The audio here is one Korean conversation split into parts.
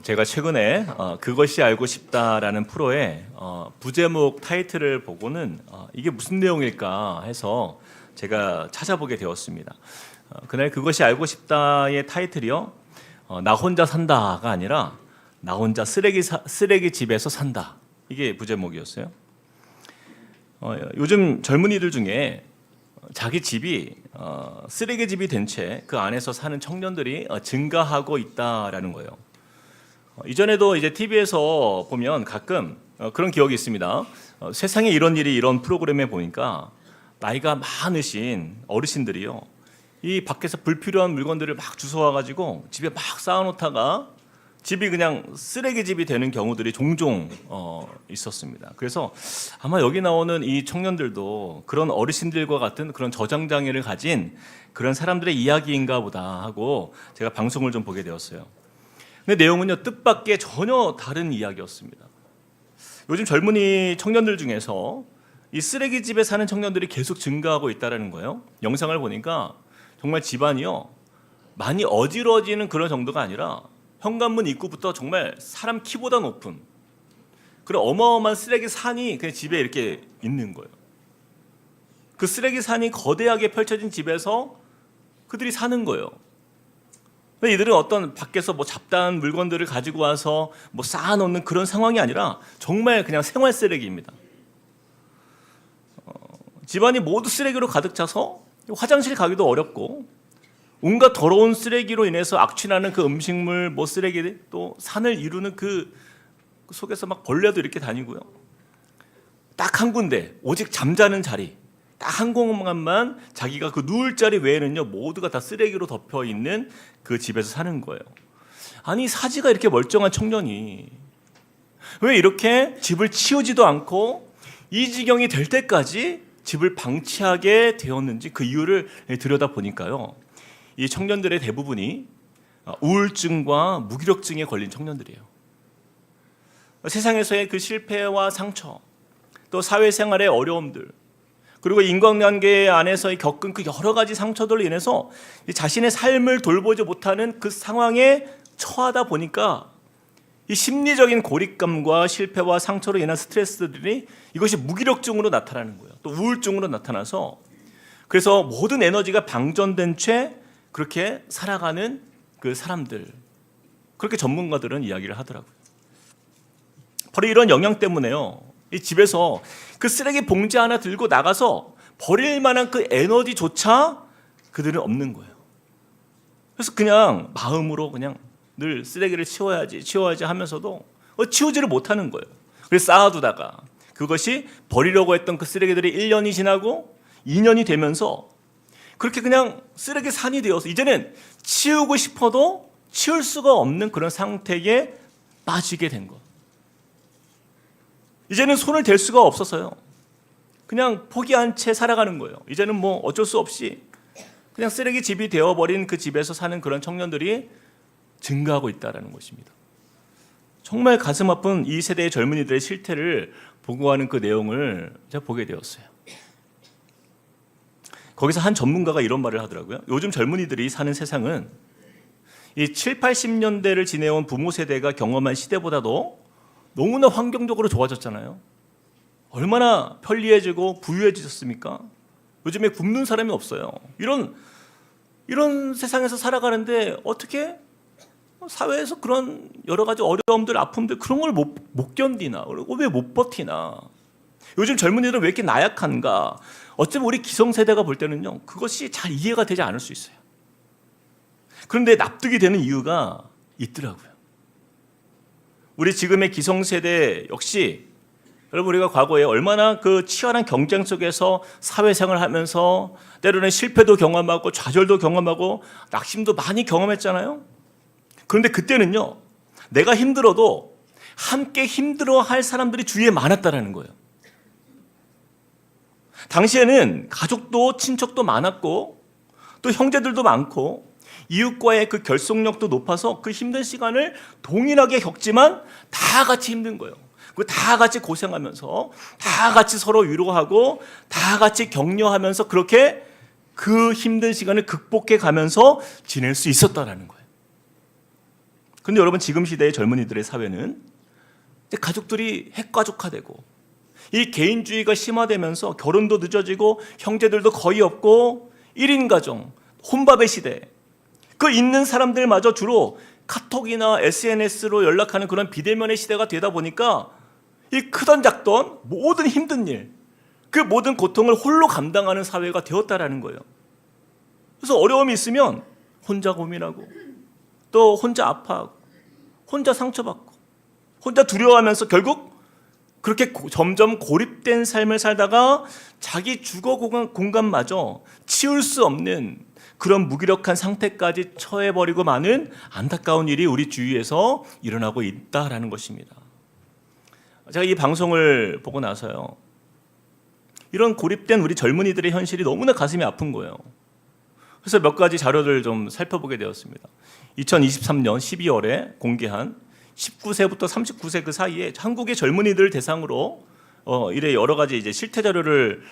제가 최근에 그것이 알고 싶다라는 프로의 부제목 타이틀을 보고는 이게 무슨 내용일까 해서 제가 찾아보게 되었습니다. 그날 그것이 알고 싶다의 타이틀이요. 나 혼자 산다가 아니라 나 혼자 쓰레기 집에서 산다. 이게 부제목이었어요. 요즘 젊은이들 중에 자기 집이 쓰레기 집이 된 채 그 안에서 사는 청년들이 증가하고 있다라는 거예요. 이전에도 이제 TV에서 보면 가끔 그런 기억이 있습니다. 세상에 이런 일이 이런 프로그램에 보니까 나이가 많으신 어르신들이요. 이 밖에서 불필요한 물건들을 막 주워와 가지고 집에 막 쌓아놓다가 집이 그냥 쓰레기 집이 되는 경우들이 종종 있었습니다. 그래서 아마 여기 나오는 이 청년들도 그런 어르신들과 같은 그런 저장 장애를 가진 그런 사람들의 이야기인가 보다 하고 제가 방송을 좀 보게 되었어요. 근데 내용은요, 뜻밖의 전혀 다른 이야기였습니다. 요즘 젊은이 청년들 중에서 이 쓰레기 집에 사는 청년들이 계속 증가하고 있다는 거예요. 영상을 보니까 정말 집안이요, 많이 어지러지는 그런 정도가 아니라 현관문 입구부터 정말 사람 키보다 높은 그런 어마어마한 쓰레기 산이 그냥 집에 이렇게 있는 거예요. 그 쓰레기 산이 거대하게 펼쳐진 집에서 그들이 사는 거예요. 이들은 어떤 밖에서 뭐 잡다한 물건들을 가지고 와서 뭐 쌓아놓는 그런 상황이 아니라 정말 그냥 생활 쓰레기입니다. 집안이 모두 쓰레기로 가득 차서 화장실 가기도 어렵고 온갖 더러운 쓰레기로 인해서 악취나는 그 음식물, 뭐 쓰레기 또 산을 이루는 그 속에서 막 벌레도 이렇게 다니고요. 딱 한 군데, 오직 잠자는 자리, 딱 한 공간만 자기가 그 누울 자리 외에는요 모두가 다 쓰레기로 덮여 있는 그 집에서 사는 거예요. 아니 사지가 이렇게 멀쩡한 청년이 왜 이렇게 집을 치우지도 않고 이 지경이 될 때까지 집을 방치하게 되었는지 그 이유를 들여다 보니까요. 이 청년들의 대부분이 우울증과 무기력증에 걸린 청년들이에요. 세상에서의 그 실패와 상처, 또 사회생활의 어려움들, 그리고 인간관계 안에서 겪은 그 여러 가지 상처들로 인해서 자신의 삶을 돌보지 못하는 그 상황에 처하다 보니까 이 심리적인 고립감과 실패와 상처로 인한 스트레스들이 이것이 무기력증으로 나타나는 거예요. 또 우울증으로 나타나서 그래서 모든 에너지가 방전된 채 그렇게 살아가는 그 사람들, 그렇게 전문가들은 이야기를 하더라고요. 바로 이런 영향 때문에요, 이 집에서 그 쓰레기 봉지 하나 들고 나가서 버릴 만한 그 에너지조차 그들은 없는 거예요. 그래서 그냥 마음으로 그냥 늘 쓰레기를 치워야지 하면서도 치우지를 못하는 거예요. 그래서 쌓아두다가 그것이 버리려고 했던 그 쓰레기들이 1년이 지나고 2년이 되면서 그렇게 그냥 쓰레기 산이 되어서 이제는 치우고 싶어도 치울 수가 없는 그런 상태에 빠지게 된 것. 이제는 손을 댈 수가 없어서요. 그냥 포기한 채 살아가는 거예요. 이제는 뭐 어쩔 수 없이 그냥 쓰레기 집이 되어버린 그 집에서 사는 그런 청년들이 증가하고 있다는 것입니다. 정말 가슴 아픈 이 세대의 젊은이들의 실태를 보고하는 그 내용을 제가 보게 되었어요. 거기서 한 전문가가 이런 말을 하더라고요. 요즘 젊은이들이 사는 세상은 이 7, 80년대를 지내온 부모 세대가 경험한 시대보다도 너무나 환경적으로 좋아졌잖아요. 얼마나 편리해지고 부유해지셨습니까? 요즘에 굶는 사람이 없어요. 이런 세상에서 살아가는데 어떻게 사회에서 그런 여러 가지 어려움들, 아픔들 그런 걸 못 견디나? 왜 못 버티나? 요즘 젊은이들은 왜 이렇게 나약한가? 어쩌면 우리 기성세대가 볼 때는요, 그것이 잘 이해가 되지 않을 수 있어요. 그런데 납득이 되는 이유가 있더라고요. 우리 지금의 기성세대 역시 여러분 우리가 과거에 얼마나 그 치열한 경쟁 속에서 사회생활을 하면서 때로는 실패도 경험하고 좌절도 경험하고 낙심도 많이 경험했잖아요. 그런데 그때는요, 내가 힘들어도 함께 힘들어할 사람들이 주위에 많았다라는 거예요. 당시에는 가족도 친척도 많았고 또 형제들도 많고 이웃과의 그 결속력도 높아서 그 힘든 시간을 동일하게 겪지만 다 같이 힘든 거예요. 다 같이 고생하면서 다 같이 서로 위로하고 다 같이 격려하면서 그렇게 그 힘든 시간을 극복해 가면서 지낼 수 있었다라는 거예요. 근데 여러분 지금 시대의 젊은이들의 사회는 이제 가족들이 핵가족화되고 이 개인주의가 심화되면서 결혼도 늦어지고 형제들도 거의 없고 1인 가정, 혼밥의 시대. 그 있는 사람들마저 주로 카톡이나 SNS로 연락하는 그런 비대면의 시대가 되다 보니까 이 크던 작던 모든 힘든 일, 그 모든 고통을 홀로 감당하는 사회가 되었다라는 거예요. 그래서 어려움이 있으면 혼자 고민하고 또 혼자 아파하고 혼자 상처받고 혼자 두려워하면서 결국 그렇게 점점 고립된 삶을 살다가 자기 주거 공간마저 치울 수 없는 그런 무기력한 상태까지 처해버리고 마는 안타까운 일이 우리 주위에서 일어나고 있다라는 것입니다. 제가 이 방송을 보고 나서요, 이런 고립된 우리 젊은이들의 현실이 너무나 가슴이 아픈 거예요. 그래서 몇 가지 자료를 좀 살펴보게 되었습니다. 2023년 12월에 공개한 19세부터 39세 그 사이에 한국의 젊은이들 대상으로 이래 여러 가지 이제 실태 자료를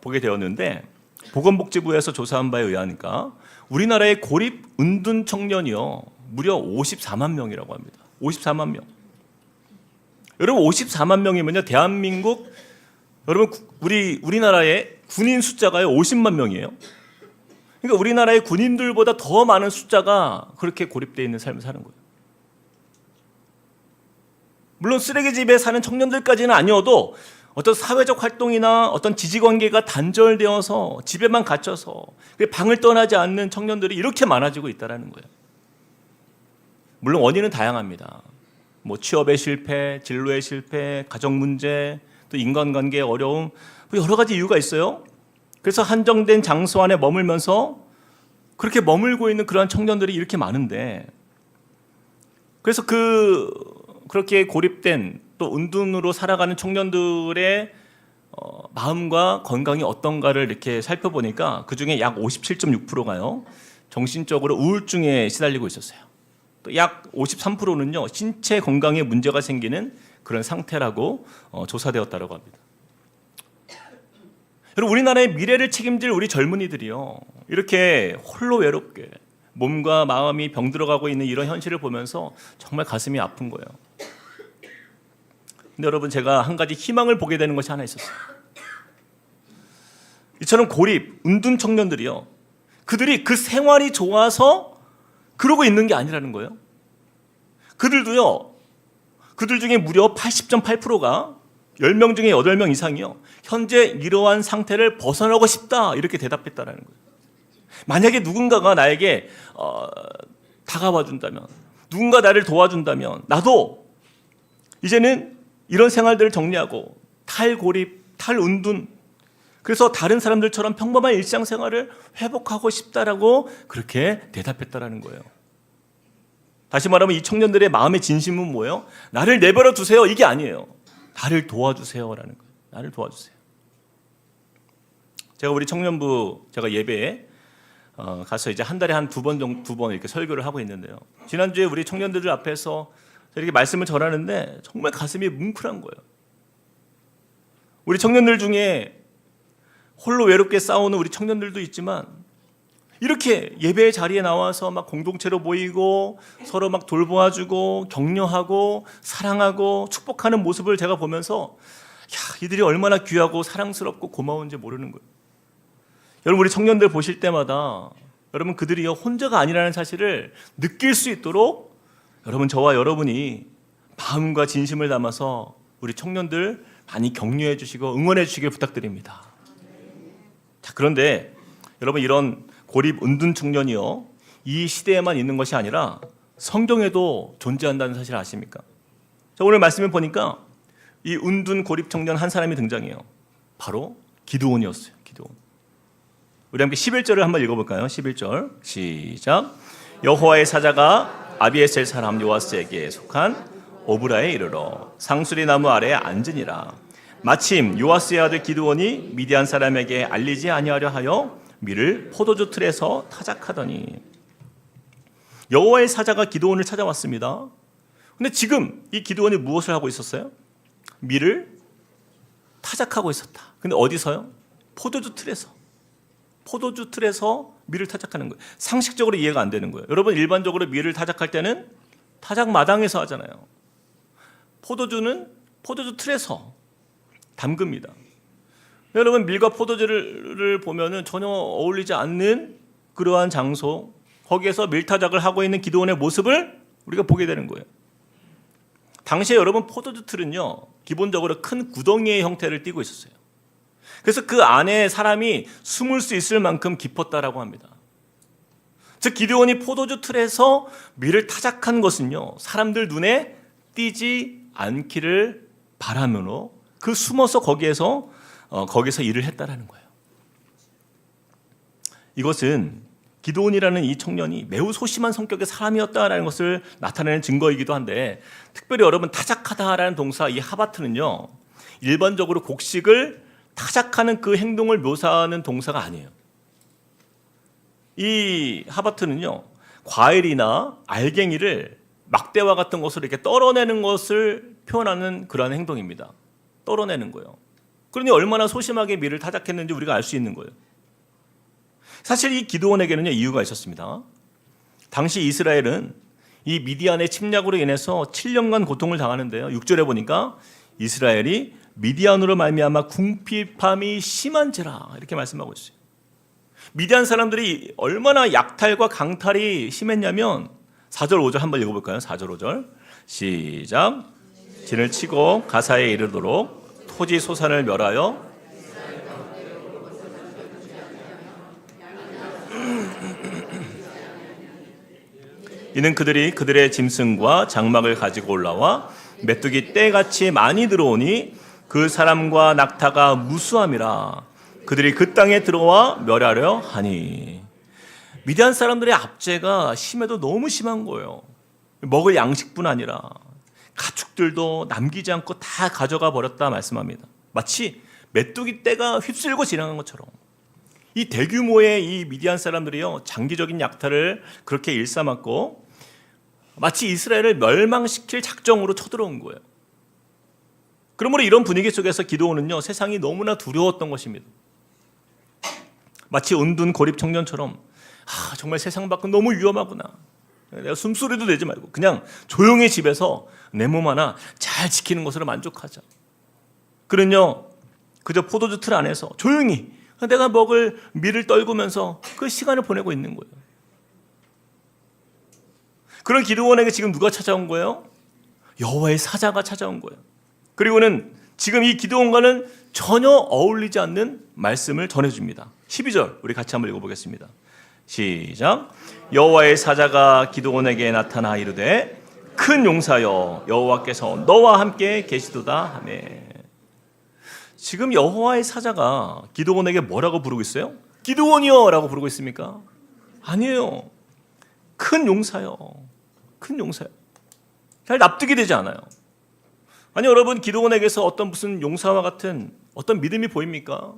보게 되었는데, 보건복지부에서 조사한 바에 의하니까 우리나라의 고립 은둔 청년이요 무려 54만 명이라고 합니다. 54만 명. 여러분 54만 명이면요 대한민국 여러분 우리나라의 군인 숫자가요 50만 명이에요. 그러니까 우리나라의 군인들보다 더 많은 숫자가 그렇게 고립되어 있는 삶을 사는 거예요. 물론 쓰레기집에 사는 청년들까지는 아니어도 어떤 사회적 활동이나 어떤 지지관계가 단절되어서 집에만 갇혀서 방을 떠나지 않는 청년들이 이렇게 많아지고 있다는 거예요. 물론 원인은 다양합니다. 뭐 취업의 실패, 진로의 실패, 가정 문제, 또 인간관계의 어려움, 여러 가지 이유가 있어요. 그래서 한정된 장소 안에 머물면서 그렇게 머물고 있는 그러한 청년들이 이렇게 많은데, 그래서 그렇게 고립된 또 은둔으로 살아가는 청년들의 마음과 건강이 어떤가를 이렇게 살펴보니까 그중에 약 57.6%가요 정신적으로 우울증에 시달리고 있었어요. 또 약 53%는요 신체 건강에 문제가 생기는 그런 상태라고 조사되었다고 합니다. 여러분 우리나라의 미래를 책임질 우리 젊은이들이요 이렇게 홀로 외롭게 몸과 마음이 병들어가고 있는 이런 현실을 보면서 정말 가슴이 아픈 거예요. 근데 여러분 제가 한 가지 희망을 보게 되는 것이 하나 있었어요. 이처럼 고립, 은둔 청년들이요 그들이 그 생활이 좋아서 그러고 있는 게 아니라는 거예요. 그들도요 그들 중에 무려 80.8%가 10명 중에 8명 이상이요 현재 이러한 상태를 벗어나고 싶다 이렇게 대답했다는 거예요. 만약에 누군가가 나에게 다가와 준다면, 누군가 나를 도와준다면 나도 이제는 이런 생활들을 정리하고 탈고립, 탈은둔, 그래서 다른 사람들처럼 평범한 일상생활을 회복하고 싶다라고 그렇게 대답했다라는 거예요. 다시 말하면 이 청년들의 마음의 진심은 뭐예요? 나를 내버려 두세요 이게 아니에요. 나를 도와주세요라는 거예요. 나를 도와주세요. 제가 우리 청년부 제가 예배에 가서 이제 한 달에 한 두 번 이렇게 설교를 하고 있는데요. 지난주에 우리 청년들 앞에서 이렇게 말씀을 전하는데 정말 가슴이 뭉클한 거예요. 우리 청년들 중에 홀로 외롭게 싸우는 우리 청년들도 있지만 이렇게 예배의 자리에 나와서 막 공동체로 모이고 서로 막 돌보아주고 격려하고 사랑하고 축복하는 모습을 제가 보면서 이들이 얼마나 귀하고 사랑스럽고 고마운지 모르는 거예요. 여러분 우리 청년들 보실 때마다 여러분 그들이 혼자가 아니라는 사실을 느낄 수 있도록 여러분 저와 여러분이 마음과 진심을 담아서 우리 청년들 많이 격려해 주시고 응원해 주시길 부탁드립니다. 자, 그런데 여러분 이런 고립 은둔 청년이요 이 시대에만 있는 것이 아니라 성경에도 존재한다는 사실 아십니까? 자, 오늘 말씀을 보니까 이 은둔 고립 청년 한 사람이 등장해요. 바로 기드온이었어요. 기드온. 우리 함께 11절을 한번 읽어볼까요? 11절 시작. 여호와의 사자가 아비에셀 사람 요아스에게 속한 오브라에 이르러 상수리 나무 아래에 앉으니라. 마침 요아스의 아들 기드온이 미디안 사람에게 알리지 아니하려 하여 밀을 포도주 틀에서 타작하더니. 여호와의 사자가 기드온을 찾아왔습니다. 근데 지금 이 기드온이 무엇을 하고 있었어요? 밀을 타작하고 있었다. 근데 어디서요? 포도주 틀에서. 포도주 틀에서 밀을 타작하는 거예요. 상식적으로 이해가 안 되는 거예요. 여러분 일반적으로 밀을 타작할 때는 타작 마당에서 하잖아요. 포도주는 포도주 틀에서 담급니다. 여러분, 밀과 포도주를 보면은 전혀 어울리지 않는 그러한 장소, 거기에서 밀타작을 하고 있는 기드온의 모습을 우리가 보게 되는 거예요. 당시에 여러분, 포도주 틀은요, 기본적으로 큰 구덩이의 형태를 띠고 있었어요. 그래서 그 안에 사람이 숨을 수 있을 만큼 깊었다라고 합니다. 즉, 기드온이 포도주 틀에서 밀을 타작한 것은요, 사람들 눈에 띄지 않기를 바라므로 그 숨어서 거기에서 일을 했다라는 거예요. 이것은 기드온이라는 이 청년이 매우 소심한 성격의 사람이었다라는 것을 나타내는 증거이기도 한데, 특별히 여러분, 타작하다라는 동사, 이 하바트는요, 일반적으로 곡식을 타작하는 그 행동을 묘사하는 동사가 아니에요. 이 하바트는요, 과일이나 알갱이를 막대와 같은 것으로 이렇게 떨어내는 것을 표현하는 그러한 행동입니다. 떨어내는 거예요. 그러니 얼마나 소심하게 밀을 타작했는지 우리가 알 수 있는 거예요. 사실 이 기드온에게는요, 이유가 있었습니다. 당시 이스라엘은 이 미디안의 침략으로 인해서 7년간 고통을 당하는데요, 6절에 보니까 이스라엘이 미디안으로 말미암아 궁핍함이 심한지라 이렇게 말씀하고 있어요. 미디안 사람들이 얼마나 약탈과 강탈이 심했냐면 4절 5절 한번 읽어볼까요? 4절 5절 시작. 진을 치고 가사에 이르도록 토지 소산을 멸하여 이는 그들이 그들의 짐승과 장막을 가지고 올라와 메뚜기 떼같이 많이 들어오니 그 사람과 낙타가 무수함이라 그들이 그 땅에 들어와 멸하려 하니. 미디안 사람들의 압제가 심해도 너무 심한 거예요. 먹을 양식뿐 아니라 가축들도 남기지 않고 다 가져가 버렸다 말씀합니다. 마치 메뚜기 떼가 휩쓸고 지나간 것처럼 이 대규모의 이 미디안 사람들이요, 장기적인 약탈을 그렇게 일삼았고 마치 이스라엘을 멸망시킬 작정으로 쳐들어온 거예요. 그러므로 이런 분위기 속에서 기드온은요, 세상이 너무나 두려웠던 것입니다. 마치 은둔 고립 청년처럼 정말 세상 밖은 너무 위험하구나. 내가 숨소리도 내지 말고 그냥 조용히 집에서 내 몸 하나 잘 지키는 것으로 만족하자. 그는요, 그저 포도주 틀 안에서 조용히 내가 먹을 밀을 떨구면서 그 시간을 보내고 있는 거예요. 그런 기드온에게 지금 누가 찾아온 거예요? 여호와의 사자가 찾아온 거예요. 그리고는 지금 이 기드온과는 전혀 어울리지 않는 말씀을 전해줍니다. 12절 우리 같이 한번 읽어보겠습니다. 시작. 여호와의 사자가 기드온에게 나타나 이르되 큰 용사여 여호와께서 너와 함께 계시도다 하며. 지금 여호와의 사자가 기드온에게 뭐라고 부르고 있어요? 기드온이여 라고 부르고 있습니까? 아니에요. 큰 용사여. 큰 용사여. 잘 납득이 되지 않아요. 아니 여러분, 기드온에게서 어떤 무슨 용사와 같은 어떤 믿음이 보입니까?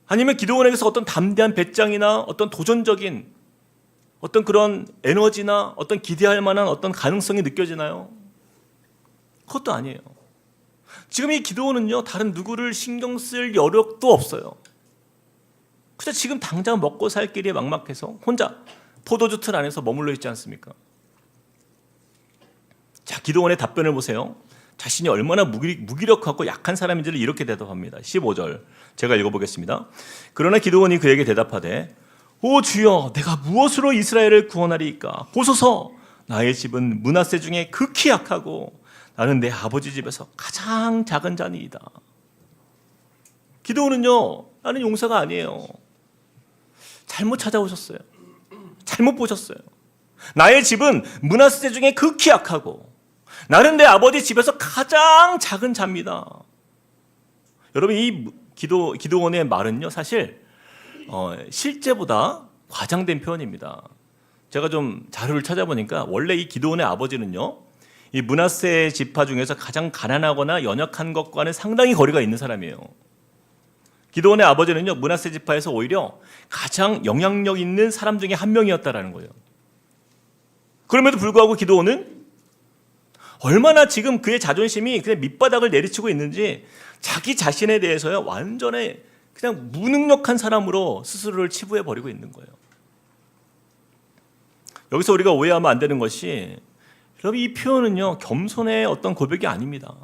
아니면 기드온에게서 어떤 담대한 배짱이나 어떤 도전적인 어떤 그런 에너지나 어떤 기대할 만한 어떤 가능성이 느껴지나요? 그것도 아니에요. 지금 이 기드온은요, 다른 누구를 신경 쓸 여력도 없어요. 그저 지금 당장 먹고 살 길이 막막해서 혼자 포도주 틀 안에서 머물러 있지 않습니까? 자, 기드온의 답변을 보세요. 자신이 얼마나 무기력하고 약한 사람인지를 이렇게 대답합니다. 15절 제가 읽어보겠습니다. 그러나 기드온이 그에게 대답하되 오 주여, 내가 무엇으로 이스라엘을 구원하리이까? 보소서, 나의 집은 므낫세 중에 극히 약하고 나는 내 아버지 집에서 가장 작은 자니이다. 기드온은요, 나는 용사가 아니에요. 잘못 찾아오셨어요. 잘못 보셨어요. 나의 집은 므낫세 중에 극히 약하고 나는 내 아버지 집에서 가장 작은 자입니다. 여러분, 이 기드온의 말은요, 사실 실제보다 과장된 표현입니다. 제가 좀 자료를 찾아보니까 원래 이 기드온의 아버지는요, 이 므낫세 지파 중에서 가장 가난하거나 연약한 것과는 상당히 거리가 있는 사람이에요. 기드온의 아버지는요, 므낫세 지파에서 오히려 가장 영향력 있는 사람 중에 한 명이었다라는 거예요. 그럼에도 불구하고 기드온은 얼마나 지금 그의 자존심이 그냥 밑바닥을 내리치고 있는지 자기 자신에 대해서요, 완전히 그냥 무능력한 사람으로 스스로를 치부해 버리고 있는 거예요. 여기서 우리가 오해하면 안 되는 것이, 여러분 이 표현은요 겸손의 어떤 고백이 아닙니다.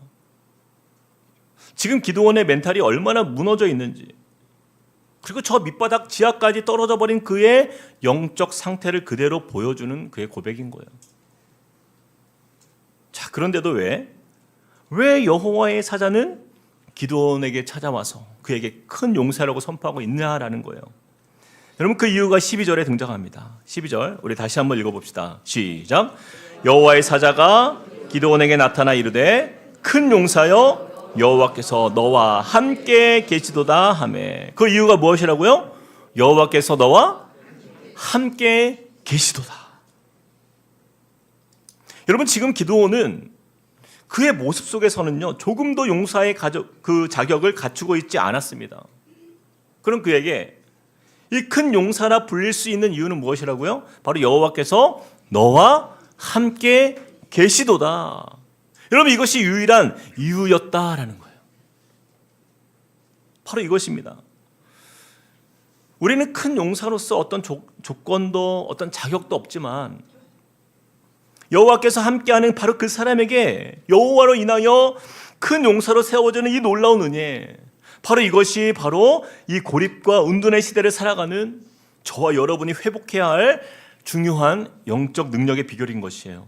지금 기드온의 멘탈이 얼마나 무너져 있는지, 그리고 저 밑바닥 지하까지 떨어져 버린 그의 영적 상태를 그대로 보여주는 그의 고백인 거예요. 자, 그런데도 왜 여호와의 사자는 기드온에게 찾아와서 그에게 큰 용사라고 선포하고 있냐라는 거예요. 여러분 그 이유가 12절에 등장합니다. 12절 우리 다시 한번 읽어봅시다. 시작. 여호와의 사자가 기드온에게 나타나 이르되 큰 용사여 여호와께서 너와 함께 계시도다 하매. 그 이유가 무엇이라고요? 여호와께서 너와 함께 계시도다. 여러분 지금 기드온은 그의 모습 속에서는요 조금도 용사의 그 자격을 갖추고 있지 않았습니다. 그럼 그에게 이 큰 용사라 불릴 수 있는 이유는 무엇이라고요? 바로 여호와께서 너와 함께 계시도다. 여러분 이것이 유일한 이유였다라는 거예요. 바로 이것입니다. 우리는 큰 용사로서 어떤 조건도 어떤 자격도 없지만 여호와께서 함께하는 바로 그 사람에게 여호와로 인하여 큰 용사로 세워지는 이 놀라운 은혜, 바로 이것이 바로 이 고립과 은둔의 시대를 살아가는 저와 여러분이 회복해야 할 중요한 영적 능력의 비결인 것이에요.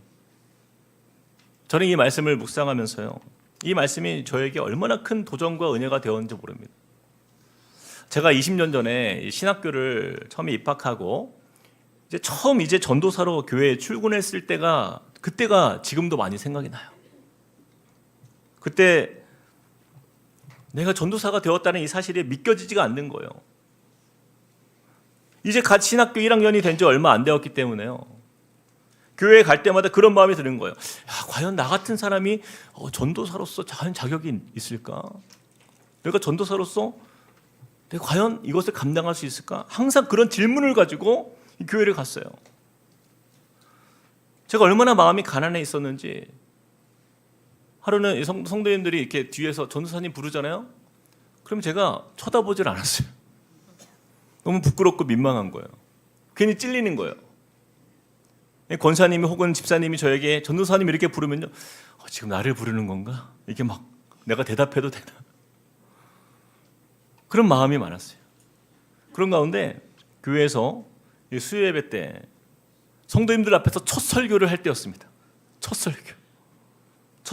저는 이 말씀을 묵상하면서요, 이 말씀이 저에게 얼마나 큰 도전과 은혜가 되었는지 모릅니다. 제가 20년 전에 신학교를 처음에 입학하고 처음 전도사로 교회에 출근했을 그때가 지금도 많이 생각이 나요. 그때 내가 전도사가 되었다는 이 사실이 믿겨지지가 않는 거예요. 이제 갓 신학교 1학년이 된 지 얼마 안 되었기 때문에요. 교회에 갈 때마다 그런 마음이 드는 거예요. 과연 나 같은 사람이 전도사로서 자격이 있을까? 내가 전도사로서 내가 과연 이것을 감당할 수 있을까? 항상 그런 질문을 가지고 이 교회를 갔어요. 제가 얼마나 마음이 가난해 있었는지, 하루는 성도님들이 이렇게 뒤에서 전도사님 부르잖아요. 그럼 제가 쳐다보질 않았어요. 너무 부끄럽고 민망한 거예요. 괜히 찔리는 거예요. 권사님이 혹은 집사님이 저에게 전도사님 이렇게 부르면요, 지금 나를 부르는 건가? 이게 막 내가 대답해도 되나? 그런 마음이 많았어요. 그런 가운데 교회에서 수요 예배 때 성도님들 앞에서 첫 설교를 할 때였습니다. 첫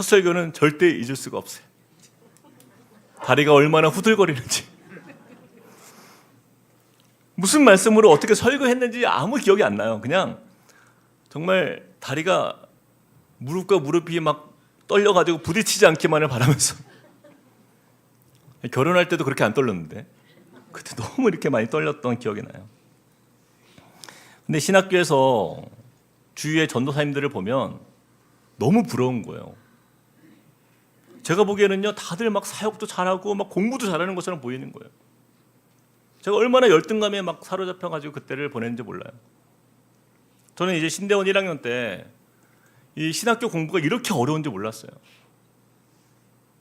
설교는 절대 잊을 수가 없어요. 다리가 얼마나 후들거리는지, 무슨 말씀으로 어떻게 설교했는지 아무 기억이 안 나요. 그냥 정말 다리가 무릎과 무릎이 막 떨려가지고 부딪히지 않기만을 바라면서, 결혼할 때도 그렇게 안 떨렸는데 그때 너무 이렇게 많이 떨렸던 기억이 나요. 근데 신학교에서 주위의 전도사님들을 보면 너무 부러운 거예요. 제가 보기에는요 다들 막 사역도 잘하고 막 공부도 잘하는 것처럼 보이는 거예요. 제가 얼마나 열등감에 막 사로잡혀가지고 그때를 보냈는지 몰라요. 저는 이제 신대원 1학년 때 이 신학교 공부가 이렇게 어려운지 몰랐어요.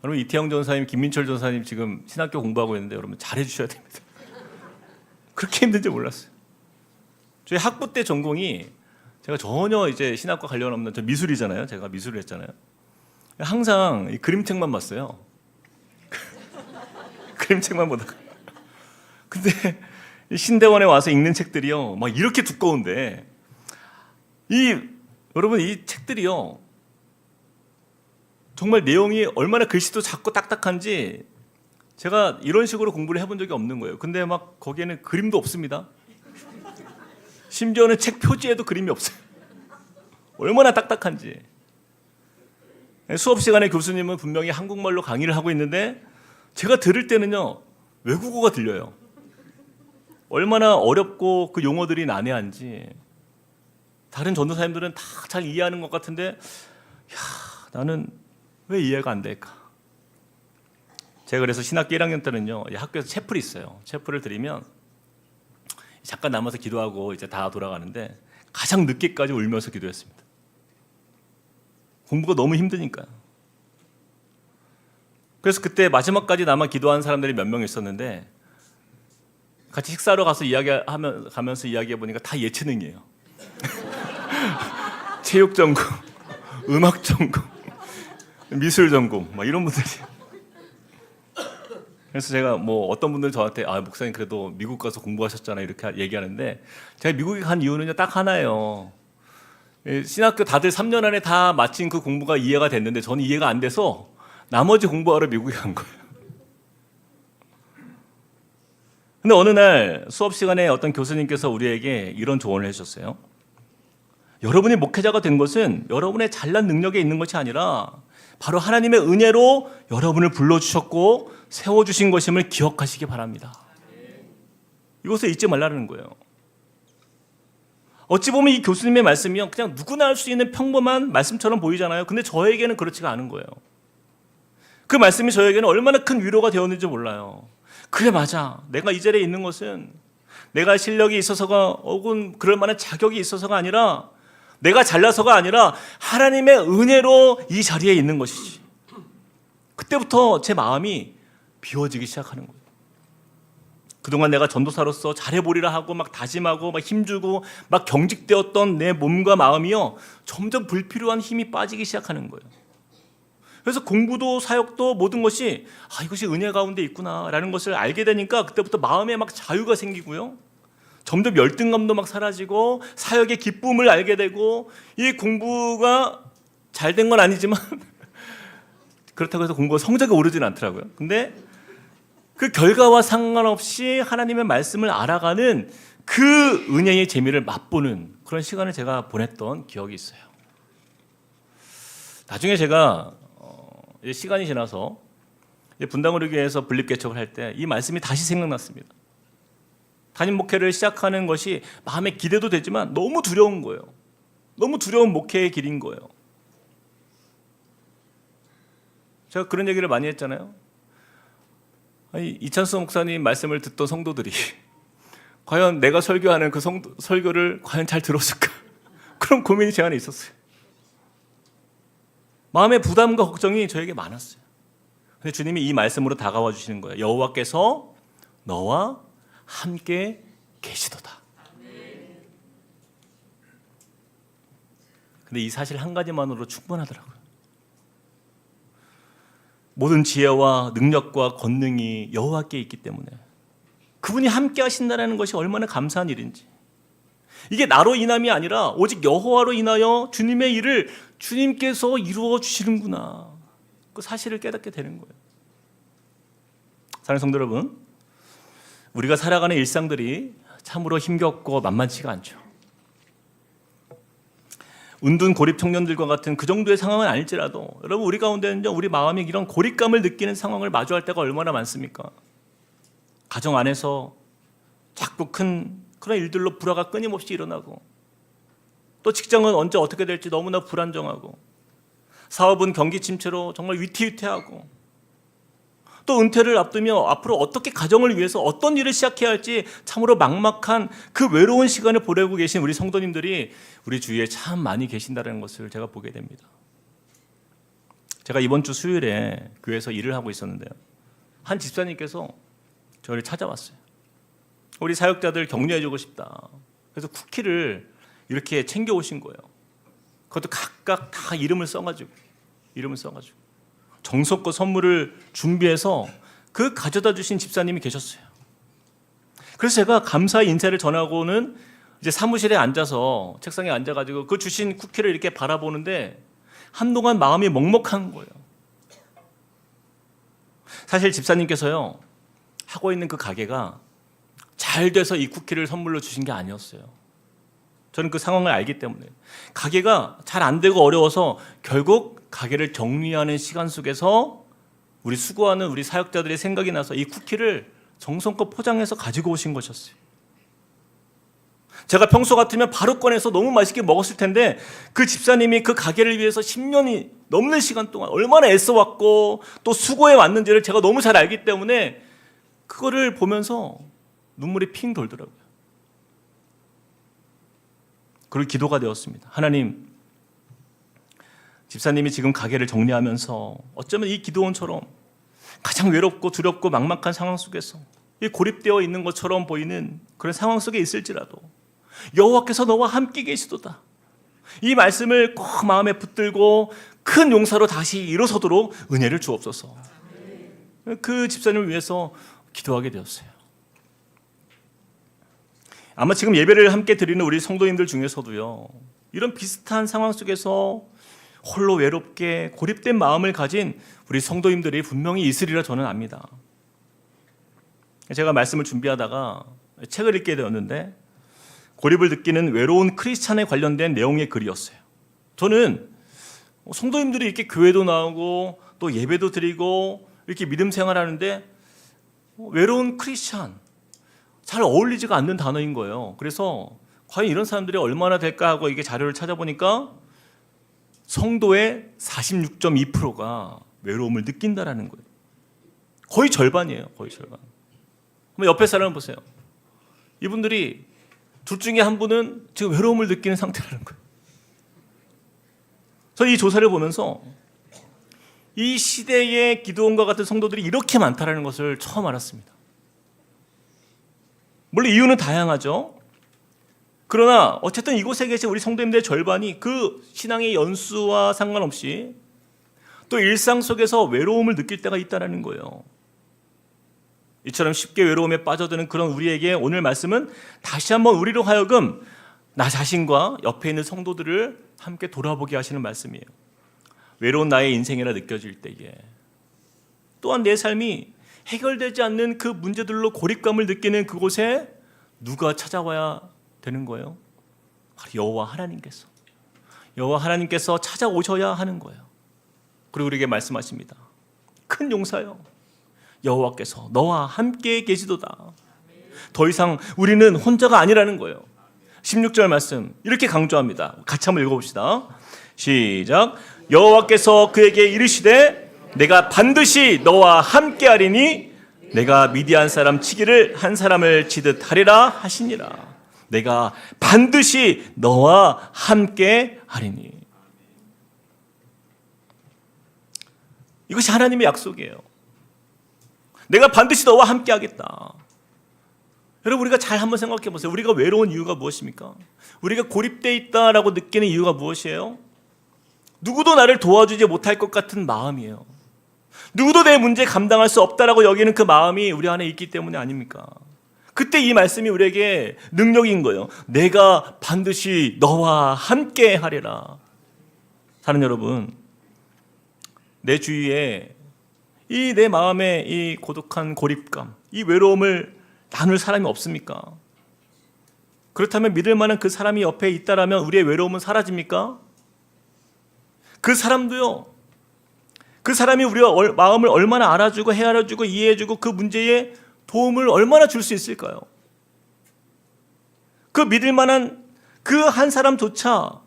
여러분 이태영 전사님, 김민철 전사님 지금 신학교 공부하고 있는데 여러분 잘해 주셔야 됩니다. 그렇게 힘든지 몰랐어요. 저희 학부 때 전공이 제가 전혀 이제 신학과 관련 없는, 저 미술이잖아요. 제가 미술을 했잖아요. 항상 이 그림책만 봤어요. 그림책만 보다가. 근데 신대원에 와서 읽는 책들이요, 막 이렇게 두꺼운데, 여러분 이 책들이요, 정말 내용이 얼마나 글씨도 작고 딱딱한지 제가 이런 식으로 공부를 해본 적이 없는 거예요. 근데 막 거기에는 그림도 없습니다. 심지어는 책 표지에도 그림이 없어요. 얼마나 딱딱한지. 수업 시간에 교수님은 분명히 한국말로 강의를 하고 있는데 제가 들을 때는요 외국어가 들려요. 얼마나 어렵고 그 용어들이 난해한지. 다른 전도사님들은 다 잘 이해하는 것 같은데 나는 왜 이해가 안 될까? 제가 그래서 신학교 1학년 때는요, 학교에서 채플이 있어요. 채플을 드리면 잠깐 남아서 기도하고 이제 다 돌아가는데 가장 늦게까지 울면서 기도했습니다. 공부가 너무 힘드니까요. 그래서 그때 마지막까지 남아 기도한 사람들이 몇 명 있었는데 같이 식사하러 가서 가면서 이야기해 보니까 다 예체능이에요. 체육 전공, 음악 전공, 미술 전공, 막 이런 분들이. 그래서 제가 뭐 어떤 분들 저한테 목사님 그래도 미국 가서 공부하셨잖아요 이렇게 얘기하는데, 제가 미국에 간 이유는요 딱 하나예요. 신학교 다들 3년 안에 다 마친 그 공부가 이해가 됐는데 저는 이해가 안 돼서 나머지 공부하러 미국에 간 거예요. 근데 어느 날 수업 시간에 어떤 교수님께서 우리에게 이런 조언을 해주셨어요. 여러분이 목회자가 된 것은 여러분의 잘난 능력에 있는 것이 아니라 바로 하나님의 은혜로 여러분을 불러주셨고 세워주신 것임을 기억하시기 바랍니다. 이것을 잊지 말라는 거예요. 어찌 보면 이 교수님의 말씀이요 그냥 누구나 할 수 있는 평범한 말씀처럼 보이잖아요. 근데 저에게는 그렇지가 않은 거예요. 그 말씀이 저에게는 얼마나 큰 위로가 되었는지 몰라요. 그래, 맞아. 내가 이 자리에 있는 것은 내가 실력이 있어서가 혹은 그럴 만한 자격이 있어서가 아니라, 내가 잘나서가 아니라 하나님의 은혜로 이 자리에 있는 것이지. 그때부터 제 마음이 비워지기 시작하는 거예요. 그동안 내가 전도사로서 잘해보리라 하고 막 다짐하고 막 힘주고 막 경직되었던 내 몸과 마음이요 점점 불필요한 힘이 빠지기 시작하는 거예요. 그래서 공부도 사역도 모든 것이 이것이 은혜 가운데 있구나라는 것을 알게 되니까 그때부터 마음에 막 자유가 생기고요. 점점 열등감도 막 사라지고 사역의 기쁨을 알게 되고, 이 공부가 잘 된 건 아니지만 그렇다고 해서 공부가 성적이 오르진 않더라고요. 근데 그 결과와 상관없이 하나님의 말씀을 알아가는 그 은혜의 재미를 맛보는 그런 시간을 제가 보냈던 기억이 있어요. 나중에 제가 시간이 지나서 분당으로 교회에서 분립개척을 할 때 이 말씀이 다시 생각났습니다. 담임 목회를 시작하는 것이 마음에 기대도 되지만 너무 두려운 거예요. 너무 두려운 목회의 길인 거예요. 제가 그런 얘기를 많이 했잖아요. 이찬수 목사님 말씀을 듣던 성도들이 과연 내가 설교하는 그 설교를 과연 잘 들었을까? 그런 고민이 제 안에 있었어요. 마음의 부담과 걱정이 저에게 많았어요. 근데 주님이 이 말씀으로 다가와 주시는 거예요. 여호와께서 너와 함께 계시도다. 근데 이 사실 한 가지만으로 충분하더라고요. 모든 지혜와 능력과 권능이 여호와께 있기 때문에 그분이 함께 하신다는 것이 얼마나 감사한 일인지, 이게 나로 인함이 아니라 오직 여호와로 인하여 주님의 일을 주님께서 이루어 주시는구나, 그 사실을 깨닫게 되는 거예요. 사랑하는 성도 여러분, 우리가 살아가는 일상들이 참으로 힘겹고 만만치가 않죠. 은둔 고립 청년들과 같은 그 정도의 상황은 아닐지라도 여러분, 우리 가운데는요 우리 마음이 이런 고립감을 느끼는 상황을 마주할 때가 얼마나 많습니까? 가정 안에서 자꾸 큰 그런 일들로 불화가 끊임없이 일어나고, 또 직장은 언제 어떻게 될지 너무나 불안정하고, 사업은 경기 침체로 정말 위태위태하고, 또 은퇴를 앞두며 앞으로 어떻게 가정을 위해서 어떤 일을 시작해야 할지 참으로 막막한 그 외로운 시간을 보내고 계신 우리 성도님들이 우리 주위에 참 많이 계신다는 것을 제가 보게 됩니다. 제가 이번 주 수요일에 교회에서 일을 하고 있었는데요, 한 집사님께서 저를 찾아왔어요. 우리 사역자들 격려해주고 싶다. 그래서 쿠키를 이렇게 챙겨오신 거예요. 그것도 각각 다 이름을 써가지고 정성껏 선물을 준비해서 그 가져다 주신 집사님이 계셨어요. 그래서 제가 감사의 인사를 전하고는 이제 사무실에 앉아서 책상에 앉아가지고 그 주신 쿠키를 이렇게 바라보는데 한동안 마음이 먹먹한 거예요. 사실 집사님께서요 하고 있는 그 가게가 잘 돼서 이 쿠키를 선물로 주신 게 아니었어요. 저는 그 상황을 알기 때문에 가게가 잘 안 되고 어려워서 결국 가게를 정리하는 시간 속에서 우리 수고하는 우리 사역자들의 생각이 나서 이 쿠키를 정성껏 포장해서 가지고 오신 것이었어요. 제가 평소 같으면 바로 꺼내서 너무 맛있게 먹었을 텐데 그 집사님이 그 가게를 위해서 10년이 넘는 시간 동안 얼마나 애써왔고 또 수고해 왔는지를 제가 너무 잘 알기 때문에 그거를 보면서 눈물이 핑 돌더라고요. 그리고 기도가 되었습니다. 하나님, 집사님이 지금 가게를 정리하면서 어쩌면 이 기도원처럼 가장 외롭고 두렵고 막막한 상황 속에서 고립되어 있는 것처럼 보이는 그런 상황 속에 있을지라도 여호와께서 너와 함께 계시도다, 이 말씀을 꼭 마음에 붙들고 큰 용사로 다시 일어서도록 은혜를 주옵소서. 그 집사님을 위해서 기도하게 되었어요. 아마 지금 예배를 함께 드리는 우리 성도님들 중에서도요, 이런 비슷한 상황 속에서 홀로 외롭게 고립된 마음을 가진 우리 성도님들이 분명히 있으리라 저는 압니다. 제가 말씀을 준비하다가 책을 읽게 되었는데 고립을 느끼는 외로운 크리스찬에 관련된 내용의 글이었어요. 저는 성도님들이 이렇게 교회도 나오고 또 예배도 드리고 이렇게 믿음 생활하는데 외로운 크리스찬, 잘 어울리지가 않는 단어인 거예요. 그래서 과연 이런 사람들이 얼마나 될까 하고 이게 자료를 찾아보니까 성도의 46.2%가 외로움을 느낀다라는 거예요. 거의 절반이에요. 거의 절반. 한번 옆에 사람을 보세요. 이분들이 둘 중에 한 분은 지금 외로움을 느끼는 상태라는 거예요. 저는 이 조사를 보면서 이 시대의 기드온과 같은 성도들이 이렇게 많다는 것을 처음 알았습니다. 물론 이유는 다양하죠. 그러나 어쨌든 이곳에 계신 우리 성도님들의 절반이 그 신앙의 연수와 상관없이 또 일상 속에서 외로움을 느낄 때가 있다는 거예요. 이처럼 쉽게 외로움에 빠져드는 그런 우리에게 오늘 말씀은 다시 한번 우리로 하여금 나 자신과 옆에 있는 성도들을 함께 돌아보게 하시는 말씀이에요. 외로운 나의 인생이라 느껴질 때에 또한 내 삶이 해결되지 않는 그 문제들로 고립감을 느끼는 그곳에 누가 찾아와야 되는 거예요? 바로 여호와 하나님께서. 여호와 하나님께서 찾아오셔야 하는 거예요. 그리고 우리에게 말씀하십니다. 큰 용사여, 여호와께서 너와 함께 계시도다. 더 이상 우리는 혼자가 아니라는 거예요. 16절 말씀 이렇게 강조합니다. 같이 한번 읽어봅시다. 시작. 여호와께서 그에게 이르시되 내가 반드시 너와 함께 하리니 내가 미디안 사람 치기를 한 사람을 치듯 하리라 하시니라. 내가 반드시 너와 함께 하리니. 이것이 하나님의 약속이에요. 내가 반드시 너와 함께 하겠다. 여러분, 우리가 잘 한번 생각해 보세요. 우리가 외로운 이유가 무엇입니까? 우리가 고립되어 있다라고 느끼는 이유가 무엇이에요? 누구도 나를 도와주지 못할 것 같은 마음이에요. 누구도 내 문제 감당할 수 없다라고 여기는 그 마음이 우리 안에 있기 때문에 아닙니까? 그때 이 말씀이 우리에게 능력인 거예요. 내가 반드시 너와 함께 하리라. 사는 여러분, 내 주위에 이 내 마음의 이 고독한 고립감, 이 외로움을 나눌 사람이 없습니까? 그렇다면 믿을 만한 그 사람이 옆에 있다라면 우리의 외로움은 사라집니까? 그 사람도요, 그 사람이 우리의 마음을 얼마나 알아주고 헤아려주고 이해해주고 그 문제에 도움을 얼마나 줄 수 있을까요? 그 믿을 만한 그 한 사람조차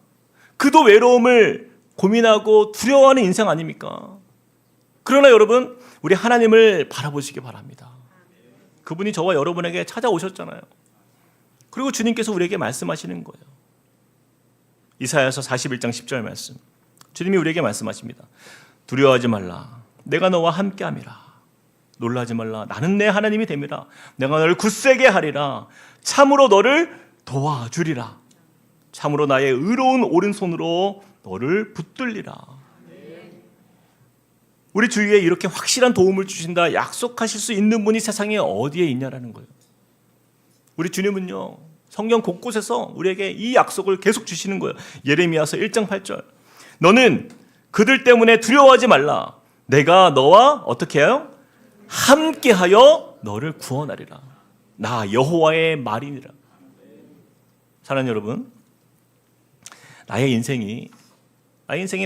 그도 외로움을 고민하고 두려워하는 인생 아닙니까? 그러나 여러분, 우리 하나님을 바라보시기 바랍니다. 그분이 저와 여러분에게 찾아오셨잖아요. 그리고 주님께서 우리에게 말씀하시는 거예요. 이사야서 41장 10절 말씀. 주님이 우리에게 말씀하십니다. 두려워하지 말라. 내가 너와 함께함이라. 놀라지 말라. 나는 내 하나님이 됨이라. 내가 너를 굳세게 하리라. 참으로 너를 도와주리라. 참으로 나의 의로운 오른손으로 너를 붙들리라. 우리 주위에 이렇게 확실한 도움을 주신다 약속하실 수 있는 분이 세상에 어디에 있냐라는 거예요. 우리 주님은요, 성경 곳곳에서 우리에게 이 약속을 계속 주시는 거예요. 예레미야서 1장 8절. 너는 그들 때문에 두려워하지 말라. 내가 너와 어떻게 해요? 함께하여 너를 구원하리라. 나 여호와의 말이니라. 사랑하는 여러분, 나의 인생이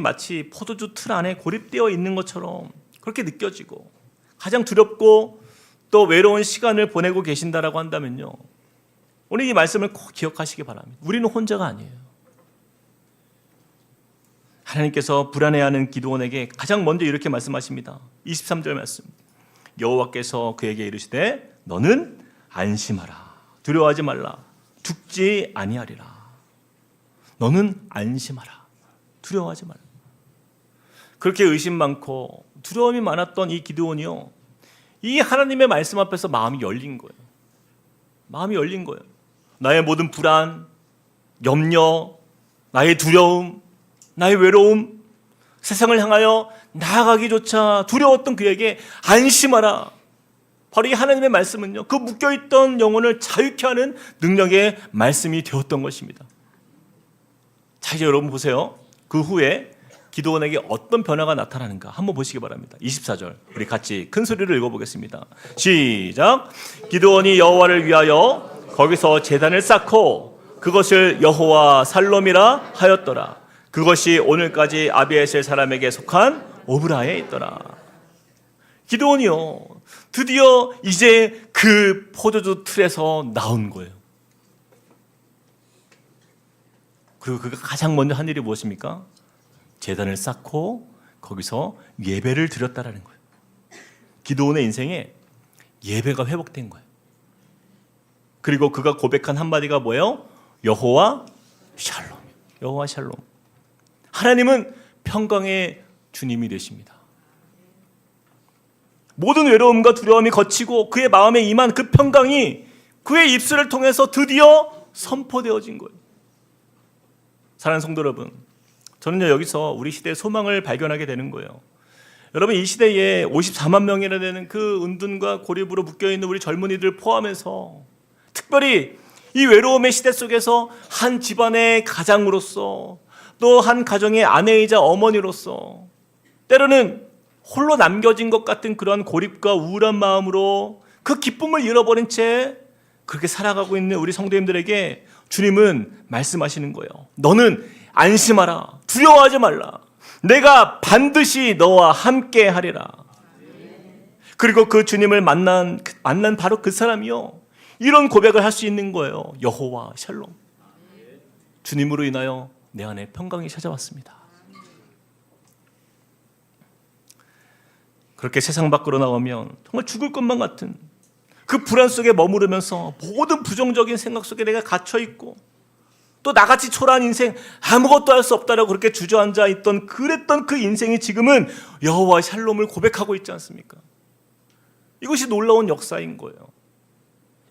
마치 포도주 틀 안에 고립되어 있는 것처럼 그렇게 느껴지고 가장 두렵고 또 외로운 시간을 보내고 계신다라고 한다면요, 오늘 이 말씀을 꼭 기억하시기 바랍니다. 우리는 혼자가 아니에요. 하나님께서 불안해하는 기드온에게 가장 먼저 이렇게 말씀하십니다. 23절 말씀. 여호와께서 그에게 이르시되 너는 안심하라. 두려워하지 말라. 죽지 아니하리라. 너는 안심하라. 두려워하지 말라. 그렇게 의심 많고 두려움이 많았던 이 기드온이요, 이 하나님의 말씀 앞에서 마음이 열린 거예요. 마음이 열린 거예요. 나의 모든 불안, 염려, 나의 두려움, 나의 외로움, 세상을 향하여 나아가기조차 두려웠던 그에게 안심하라. 바로 이 하나님의 말씀은요, 그 묶여있던 영혼을 자유케 하는 능력의 말씀이 되었던 것입니다. 자, 이제 여러분 보세요. 그 후에 기드온에게 어떤 변화가 나타나는가 한번 보시기 바랍니다. 24절 우리 같이 큰 소리로 읽어보겠습니다. 시작. 기드온이 여호와를 위하여 거기서 제단을 쌓고 그것을 여호와 살롬이라 하였더라. 그것이 오늘까지 아비에셀 사람에게 속한 오브라에 있더라. 기드온이요, 드디어 이제 그 포도주 틀에서 나온 거예요. 그리고 그가 가장 먼저 한 일이 무엇입니까? 제단을 쌓고 거기서 예배를 드렸다라는 거예요. 기드온의 인생에 예배가 회복된 거예요. 그리고 그가 고백한 한마디가 뭐예요? 여호와 샬롬. 여호와 샬롬. 하나님은 평강의 주님이 되십니다. 모든 외로움과 두려움이 거치고 그의 마음에 임한 그 평강이 그의 입술을 통해서 드디어 선포되어진 거예요. 사랑하는 성도 여러분, 저는요 여기서 우리 시대의 소망을 발견하게 되는 거예요. 여러분, 이 시대에 54만 명이나 되는 그 은둔과 고립으로 묶여있는 우리 젊은이들 포함해서 특별히 이 외로움의 시대 속에서 한 집안의 가장으로서 또 한 가정의 아내이자 어머니로서 때로는 홀로 남겨진 것 같은 그런 고립과 우울한 마음으로 그 기쁨을 잃어버린 채 그렇게 살아가고 있는 우리 성도님들에게 주님은 말씀하시는 거예요. 너는 안심하라. 두려워하지 말라. 내가 반드시 너와 함께 하리라. 그리고 그 주님을 만난 바로 그 사람이요, 이런 고백을 할 수 있는 거예요. 여호와 샬롬. 주님으로 인하여 내 안에 평강이 찾아왔습니다. 그렇게 세상 밖으로 나오면 정말 죽을 것만 같은 그 불안 속에 머무르면서 모든 부정적인 생각 속에 내가 갇혀있고 또 나같이 초라한 인생, 아무것도 할 수 없다라고 그렇게 주저앉아 있던 그랬던 그 인생이 지금은 여호와 샬롬을 고백하고 있지 않습니까? 이것이 놀라운 역사인 거예요.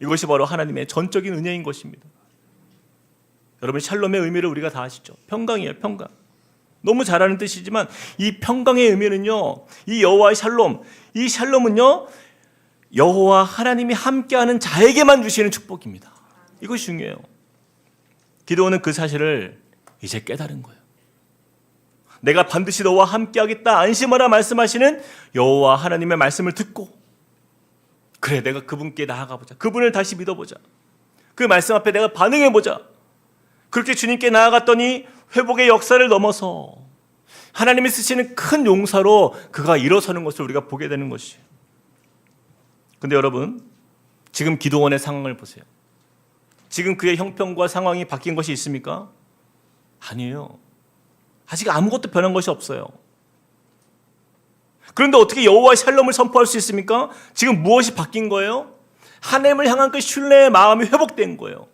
이것이 바로 하나님의 전적인 은혜인 것입니다. 여러분, 샬롬의 의미를 우리가 다 아시죠? 평강이에요. 평강. 너무 잘 아는 뜻이지만 이 평강의 의미는요, 이 여호와의 샬롬, 이 샬롬은요 여호와 하나님이 함께하는 자에게만 주시는 축복입니다. 이것이 중요해요. 기드온은 그 사실을 이제 깨달은 거예요. 내가 반드시 너와 함께하겠다, 안심하라 말씀하시는 여호와 하나님의 말씀을 듣고, 그래, 내가 그분께 나아가보자, 그분을 다시 믿어보자, 그 말씀 앞에 내가 반응해보자. 그렇게 주님께 나아갔더니 회복의 역사를 넘어서 하나님이 쓰시는 큰 용사로 그가 일어서는 것을 우리가 보게 되는 것이에요. 근데 여러분, 지금 기드온의 상황을 보세요. 지금 그의 형편과 상황이 바뀐 것이 있습니까? 아니에요. 아직 아무것도 변한 것이 없어요. 그런데 어떻게 여호와의 샬롬을 선포할 수 있습니까? 지금 무엇이 바뀐 거예요? 하나님을 향한 그 신뢰의 마음이 회복된 거예요.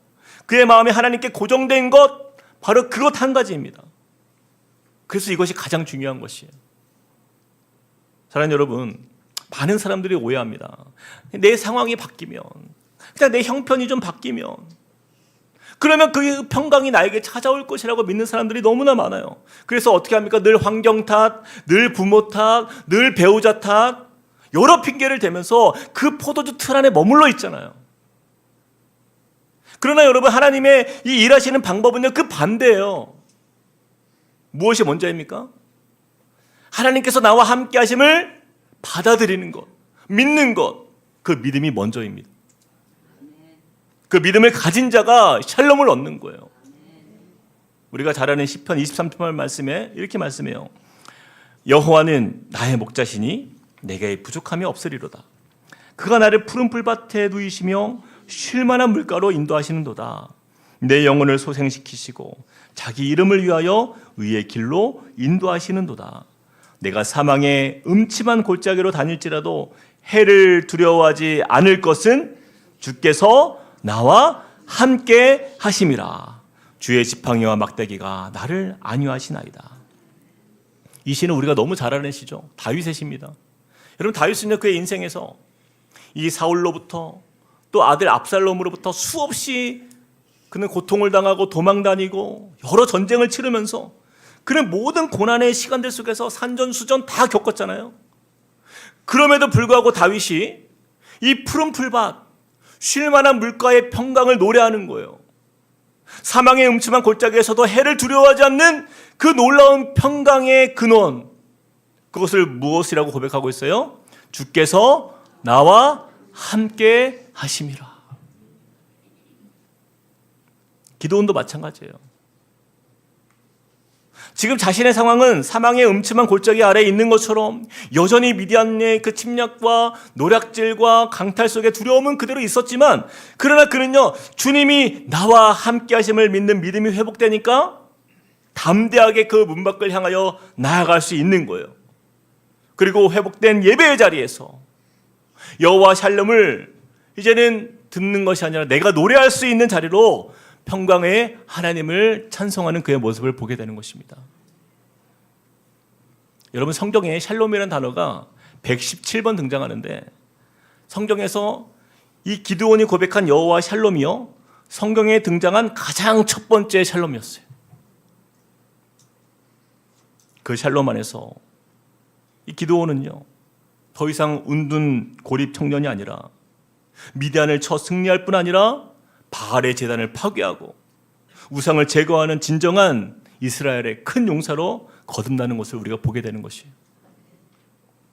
그의 마음이 하나님께 고정된 것, 바로 그것 한 가지입니다. 그래서 이것이 가장 중요한 것이에요. 사랑하는 여러분, 많은 사람들이 오해합니다. 내 상황이 바뀌면, 그냥 내 형편이 좀 바뀌면, 그러면 그 평강이 나에게 찾아올 것이라고 믿는 사람들이 너무나 많아요. 그래서 어떻게 합니까? 늘 환경 탓, 늘 부모 탓, 늘 배우자 탓, 여러 핑계를 대면서 그 포도주 틀 안에 머물러 있잖아요. 그러나 여러분, 하나님의 이 일하시는 방법은요, 그 반대예요. 무엇이 먼저입니까? 하나님께서 나와 함께 하심을 받아들이는 것, 믿는 것, 그 믿음이 먼저입니다. 그 믿음을 가진 자가 샬롬을 얻는 거예요. 우리가 잘 아는 시편 23편 말씀에 이렇게 말씀해요. 여호와는 나의 목자시니 내게 부족함이 없으리로다. 그가 나를 푸른 풀밭에 누이시며 쉴 만한 물가로 인도하시는도다. 내 영혼을 소생시키시고 자기 이름을 위하여 의의 길로 인도하시는도다. 내가 사망의 음침한 골짜기로 다닐지라도 해를 두려워하지 않을 것은 주께서 나와 함께 하심이라. 주의 지팡이와 막대기가 나를 안위하시나이다. 이 시는 우리가 너무 잘 아는 시죠. 다윗의 시입니다. 여러분, 다윗은요, 그의 인생에서 이 사울로부터 또 아들 압살롬으로부터 수없이 그는 고통을 당하고 도망다니고 여러 전쟁을 치르면서 그는 모든 고난의 시간들 속에서 산전수전 다 겪었잖아요. 그럼에도 불구하고 다윗이 이 푸른 풀밭, 쉴만한 물가의 평강을 노래하는 거예요. 사망의 음침한 골짜기에서도 해를 두려워하지 않는 그 놀라운 평강의 근원, 그것을 무엇이라고 고백하고 있어요? 주께서 나와 함께 하심이라. 기도원도 마찬가지예요. 지금 자신의 상황은 사망의 음침한 골짜기 아래에 있는 것처럼 여전히 미디안의 그 침략과 노략질과 강탈 속에 두려움은 그대로 있었지만, 그러나 그는요, 주님이 나와 함께 하심을 믿는 믿음이 회복되니까 담대하게 그 문 밖을 향하여 나아갈 수 있는 거예요. 그리고 회복된 예배의 자리에서 여호와 샬롬을 이제는 듣는 것이 아니라 내가 노래할 수 있는 자리로 평강의 하나님을 찬송하는 그의 모습을 보게 되는 것입니다. 여러분, 성경에 샬롬이라는 단어가 117번 등장하는데, 성경에서 이 기드온이 고백한 여호와 샬롬이요, 성경에 등장한 가장 첫 번째 샬롬이었어요. 그 샬롬 안에서 이 기드온은요, 더 이상 운둔 고립 청년이 아니라 미디안을 쳐 승리할 뿐 아니라 바알의 제단을 파괴하고 우상을 제거하는 진정한 이스라엘의 큰 용사로 거듭나는 것을 우리가 보게 되는 것이에요.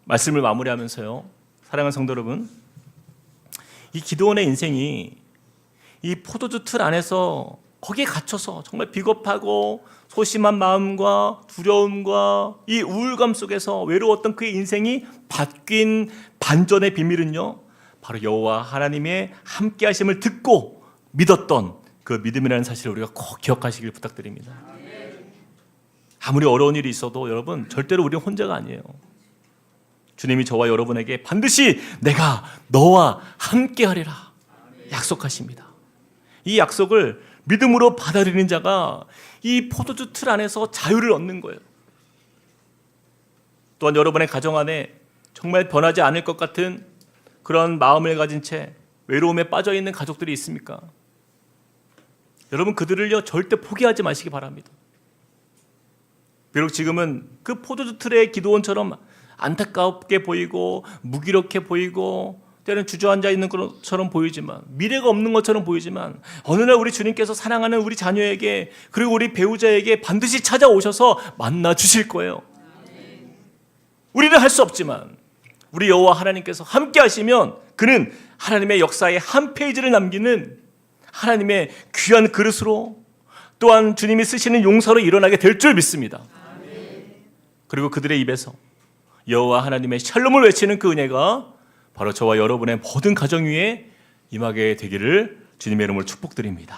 말씀을 마무리하면서요, 사랑하는 성도 여러분, 이 기드온의 인생이 이 포도주 틀 안에서 거기에 갇혀서 정말 비겁하고 소심한 마음과 두려움과 이 우울감 속에서 외로웠던 그의 인생이 바뀐 반전의 비밀은요, 바로 여호와 하나님의 함께 하심을 듣고 믿었던 그 믿음이라는 사실을 우리가 꼭 기억하시길 부탁드립니다. 아무리 어려운 일이 있어도 여러분, 절대로 우리는 혼자가 아니에요. 주님이 저와 여러분에게 반드시 내가 너와 함께 하리라 약속하십니다. 이 약속을 믿음으로 받아들이는 자가 이 포도주 틀 안에서 자유를 얻는 거예요. 또한 여러분의 가정 안에 정말 변하지 않을 것 같은 그런 마음을 가진 채 외로움에 빠져 있는 가족들이 있습니까? 여러분, 그들을요, 절대 포기하지 마시기 바랍니다. 비록 지금은 그 포도주 틀의 기도원처럼 안타깝게 보이고 무기력해 보이고 때로는 주저앉아 있는 것처럼 보이지만, 미래가 없는 것처럼 보이지만, 어느 날 우리 주님께서 사랑하는 우리 자녀에게, 그리고 우리 배우자에게 반드시 찾아오셔서 만나 주실 거예요. 우리는 할 수 없지만 우리 여호와 하나님께서 함께 하시면 그는 하나님의 역사의 한 페이지를 남기는 하나님의 귀한 그릇으로, 또한 주님이 쓰시는 용사로 일어나게 될 줄 믿습니다. 그리고 그들의 입에서 여호와 하나님의 샬롬을 외치는 그 은혜가 바로 저와 여러분의 모든 가정 위에 임하게 되기를 주님의 이름으로 축복드립니다.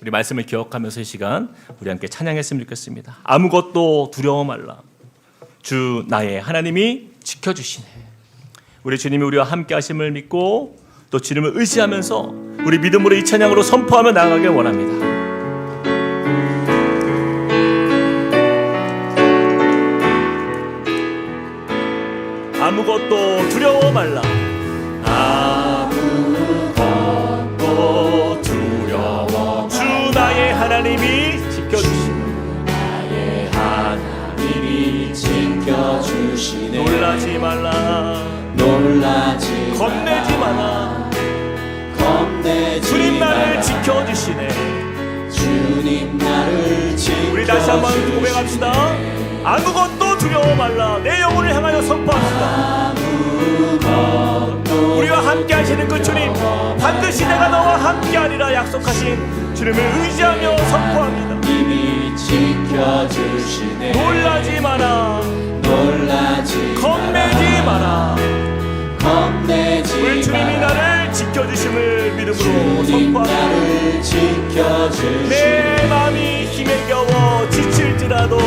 우리 말씀을 기억하면서 이 시간 우리 함께 찬양했으면 좋겠습니다. 아무것도 두려워 말라, 주 나의 하나님이 지켜주시네. 우리 주님이 우리와 함께 하심을 믿고 또 주님을 의지하면서 우리 믿음으로 이 찬양으로 선포하며 나아가길 원합니다. 아무것도 두려워 말라, 아무것도 두려워, 주 나의 하나님이 지켜주시네. 나의 하나님이 지켜주시네. 놀라지 말라, 놀라지 겁내지 마라, 겁내지 주님 나를 지켜주시네. 주님 나를 지켜주시네. 우리 다시 한번 고백합시다. 아무것도 두려워 말라. 내 영혼을 향하여 선포합시다. 우리와 함께 하시는 그 주님, 반드시 내가 너와 함께 하리라 약속하신 주님을 의지하며 선포합니다. 이미 지켜주시네. 놀라지 마라, 놀라지 겁내지 마라, 겁내지 우리 주님이 나를 지켜주심을 믿음으로 선포합니다. 내 마음이 힘에 겨워 지칠지라도,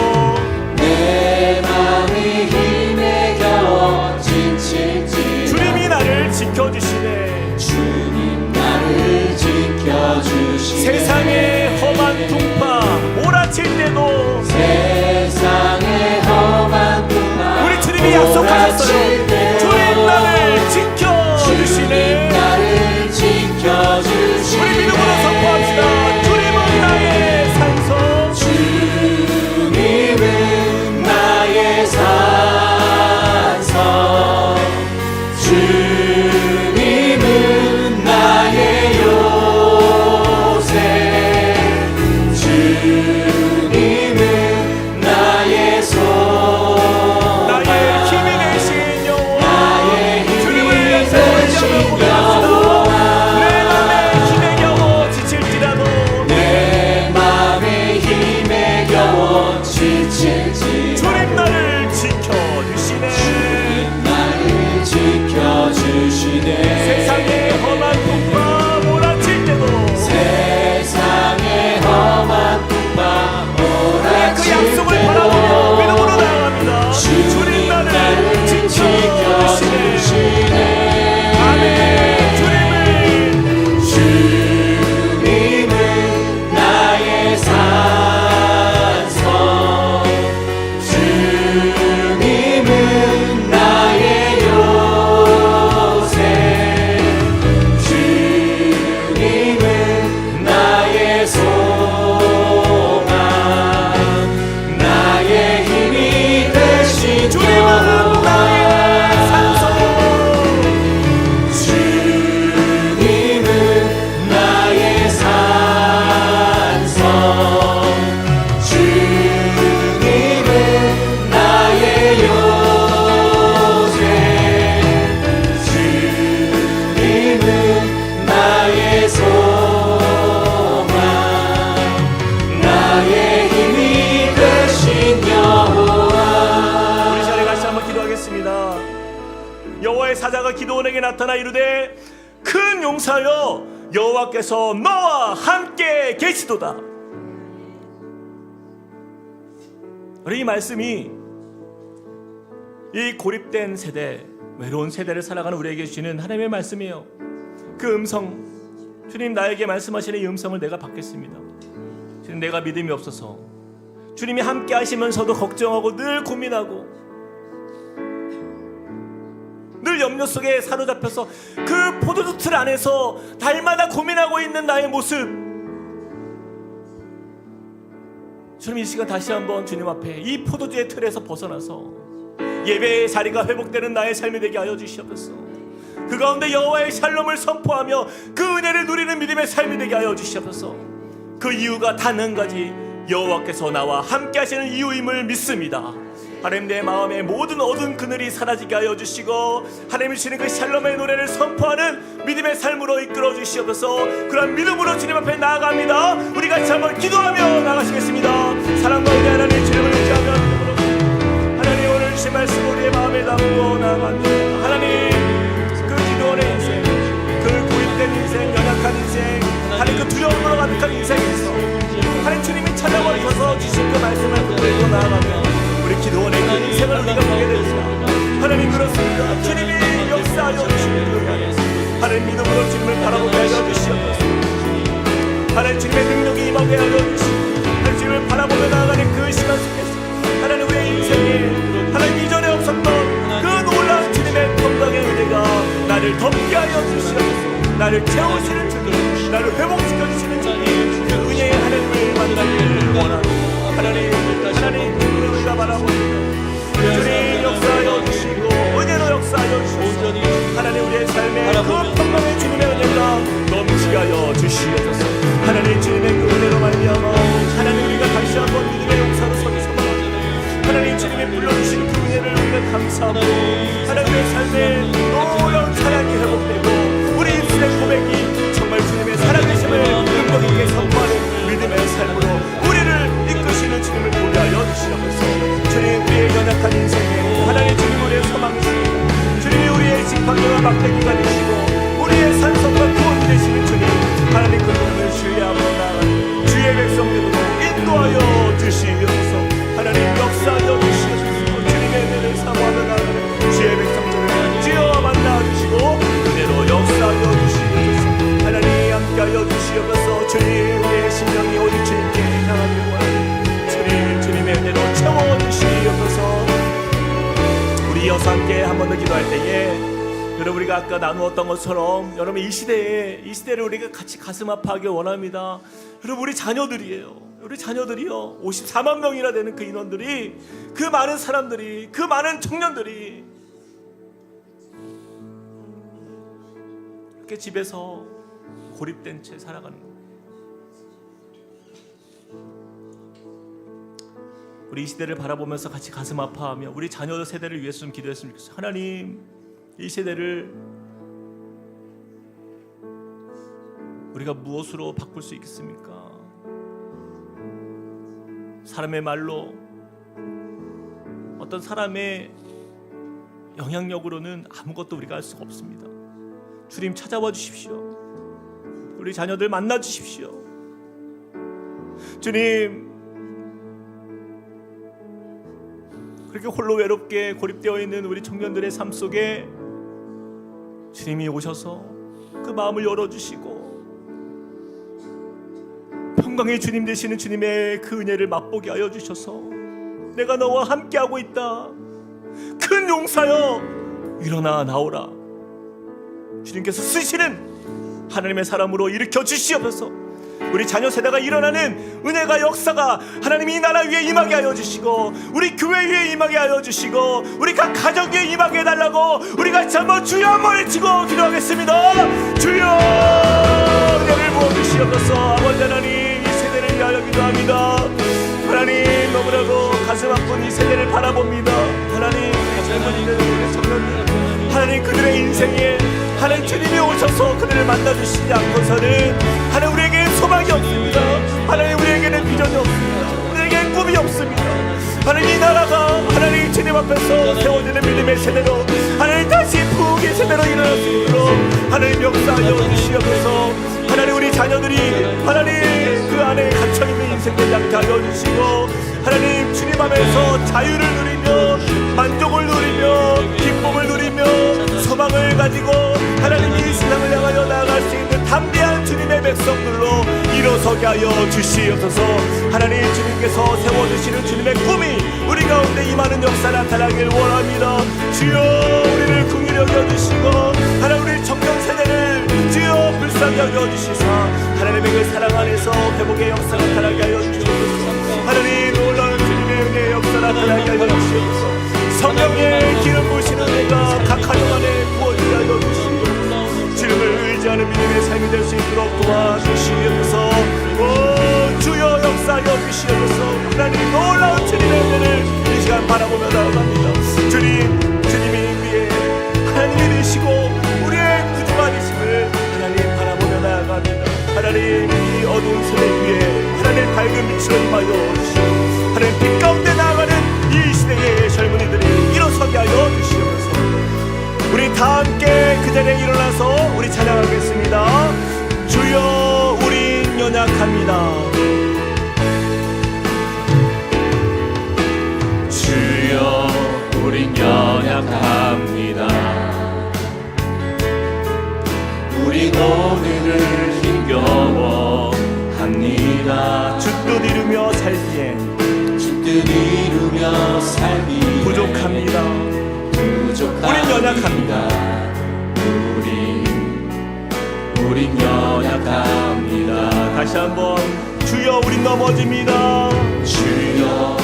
내 마음이 힘에 겨워 지칠지라도 주님이 나를 지켜주시네. 주님 나를 지켜주시네. 세상의 험한 풍파 몰아칠 때도, 세상의 험한 풍파 우리 주님이 약속하셨어요. 주님 나를 지켜주시네. 주님 나를 지켜주시네. 우리 믿음으로 선포합시다. 여호와의 사자가 기드온에게 나타나 이르되 큰 용사여 여호와께서 너와 함께 계시도다. 우리 이 말씀이 이 고립된 세대, 외로운 세대를 살아가는 우리에게 주시는 하나님의 말씀이에요. 그 음성, 주님 나에게 말씀하시는 이 음성을 내가 받겠습니다. 주님 내가 믿음이 없어서, 주님이 함께 하시면서도 걱정하고 늘 고민하고 늘 염려 속에 사로잡혀서 그 포도주 틀 안에서 달마다 고민하고 있는 나의 모습, 주님 이 시간 다시 한번 주님 앞에 이 포도주의 틀에서 벗어나서 예배의 자리가 회복되는 나의 삶이 되게 하여 주시옵소서. 그 가운데 여호와의 샬롬을 선포하며 그 은혜를 누리는 믿음의 삶이 되게 하여 주시옵소서. 그 이유가 단 한 가지, 여호와께서 나와 함께 하시는 이유임을 믿습니다. 하나님 내 마음의 모든 어두운 그늘이 사라지게 하여 주시고 하나님이 주시는 그 샬롬의 노래를 선포하는 믿음의 삶으로 이끌어 주시옵소서. 그런 믿음으로 주님 앞에 나아갑니다. 우리 같이 한번 기도하며 나가시겠습니다. 사랑과 은혜 하나님 주님을 의지하며 하나님 오늘 주신 말씀 우리의 마음에 담고 나아갑니다. 하나님 그 기도원의 인생, 그 고립된 인생, 연약한 인생, 하나님 그 두려움으로 가득한 인생에서 하나님 주님이 찾아와 주셔서 주신 그 말씀을 붙들고 나아가면 우리 기도원의 그 인생을 우리가 보게 됩니다. 하나님 그렇습니다. 주님이 역사하여 주시는 하나님 믿음으로 주님을 바라보게 하여 주시옵소서. 하나님 주님의 능력이 임하게 하여 주시고 하나님 주님을 바라보며 나아가는 그 시간 속에서 하나님 우리의 인생에 하나님 이전에 없었던 그 놀라운 주님의 평강의 은혜가 나를 덮게 하여 주시옵소서. 나를 채우시는 주님, 나를 회복시켜 주시는 주님, 그 은혜의 하나님을 만나기를 원합니다. 하나님 주님을 우리가 바라봅니다. 주님 역사하여 주시고 은혜로 역사하여 주시고 하나님 우리의 삶에 그 평강의 주님의 은혜가 넘치게 하여 주시옵소서. 하나님 주님의 그 은혜로 말미암아 하나님 우리가 다시 한번 믿음의 용사로 서기 소망합니다. 하나님 주님이 불러주신 그 은혜를 우리가 감사하고 하나님의 삶에 놀라운 사랑이 회복되고 우리 입술의 고백이 정말 주님의 살아계심을 능력 있게 선포하는 믿음의 삶으로 우리를 이끄시는 주님을 보게 하여 주시옵소서. 주님 우리의 연약한 인생에 하나님 주님 우리의 소망이십니다. 주님이 우리의 지팡이와 막대기가 되시고 우리의 산성과 구원이 되시는 주님, 하나님 그 주님을 신뢰하고 나아가는 주의 백성들로 인도하여 주시옵소서. 하나님 역사하여 주시옵소서. 주님의 은혜를 사모하며 나아가는 주의 백성들을 주여 만나주시고 은혜로 역사하여 주시옵소서. 하나님 함께하여 주시옵소서. 주님 우리의 심령이 오직 주님께 향하길 원하는 주님, 주님의 은혜로 채워주시옵소서. 우리 이어서 함께 한 번 더 기도할 때에 여러분 우리가 아까 나누었던 것처럼 여러분 이 시대를 우리가 같이 가슴 아파하길 원합니다. 여러분 우리 자녀들이에요. 우리 자녀들이요 54만 명이나 되는 그 인원들이, 그 많은 사람들이, 그 많은 청년들이 이렇게 집에서 고립된 채 살아가는 거예요. 우리 이 시대를 바라보면서 같이 가슴 아파하며 우리 자녀 세대를 위해서 좀 기도했으면 좋겠어요. 하나님 이 세대를 우리가 무엇으로 바꿀 수 있겠습니까? 사람의 말로, 어떤 사람의 영향력으로는 아무것도 우리가 할 수가 없습니다. 주님 찾아와 주십시오. 우리 자녀들 만나 주십시오. 주님 그렇게 홀로 외롭게 고립되어 있는 우리 청년들의 삶 속에 주님이 오셔서 그 마음을 열어주시고 평강의 주님 되시는 주님의 그 은혜를 맛보게 하여 주셔서 내가 너와 함께하고 있다, 큰 용사여 일어나 나오라, 주님께서 쓰시는 하나님의 사람으로 일으켜 주시옵소서. 우리 자녀 세대가 일어나는 은혜가, 역사가 하나님이 이 나라 위에 임하게 하여 주시고 우리 교회 위에 임하게 하여 주시고 우리 각 가정 위에 임하게 해달라고 우리 같이 한번 주여 한번 외치고 기도하겠습니다. 주여 은혜를 부어주시옵소서. 아버지 하나님 이 세대를 위하여 기도합니다. 하나님 너무나도 가슴 아픈 이 세대를 바라봅니다. 하나님 젊은이들, 우리 청년들, 하나님 그들의 인생에 하나님 주님이 오셔서 그들을 만나주시지 않고서는 하나님 우리에게는 소망이 없습니다. 하나님 우리에게는 비전이 없습니다. 우리에게는 꿈이 없습니다. 하나님 이 나라가 하나님 주님 앞에서 세워지는 믿음의 세대로 하나님 다시 세대로 일어날 수 있도록 하나님 역사하여 주시옵소서. 하나님 우리 자녀들이 하나님 그 안에 갇혀있는 인생을 양태하여 주시고 하나님 주님 안에서 자유를 누리며 만족을 누리며 기쁨을 누리며 소망을 가지고 하나님 이 세상을 향하여 나아갈 수 있는 담대한 주님의 백성들로 일어서게 하여 주시옵소서. 하나님 주님께서 세워주시는 주님의 꿈이 우리 가운데 임하는 역사 나타나길 원합니다. 주여 우리를 긍휼히 여겨주시고 하나님 우리 청년 세대를 주여 불쌍히 여겨주시사 하나님의 그 사랑 안에서 회복의 역사가 나타나게 하여 주시옵소서. 하나님 놀라운 주님의 은혜의 역사 나타나게 하여 주시옵소서. 성령의 기름 부으시는 내가 각 가정 안에 부어지게 하여 주시옵소서. 주님을 의지하는 믿음의 삶이 될 수 있도록 도와주시옵소서. 오 주여 역사하여 주시옵소서. 하나님 놀라운 주님의 은혜를 이 시간 바라보며 나아갑니다. 주님이 위에 하나님이 되시고 우리의 구주가 되심을 하나님 바라보며 나아갑니다. 하나님 이 어두운 세대 위에 하나님 밝은 빛으로 임하여 주시고 하나님 빛 가운데 나아가는 이 시대의 젊은이들이 일어서게 하여 주시옵소서. 우리 다 함께 그 자리에 일어나서 우리 찬양하겠습니다. 주여 우린 연약합니다. 주여 우린 연약합니다. 우린 오늘을 힘겨워합니다. 주뜻 이루며 살기에 부족합니다. 우린 연약합니다. 우린 연약합니다. 다시 한번 주여 우린 넘어집니다. 주여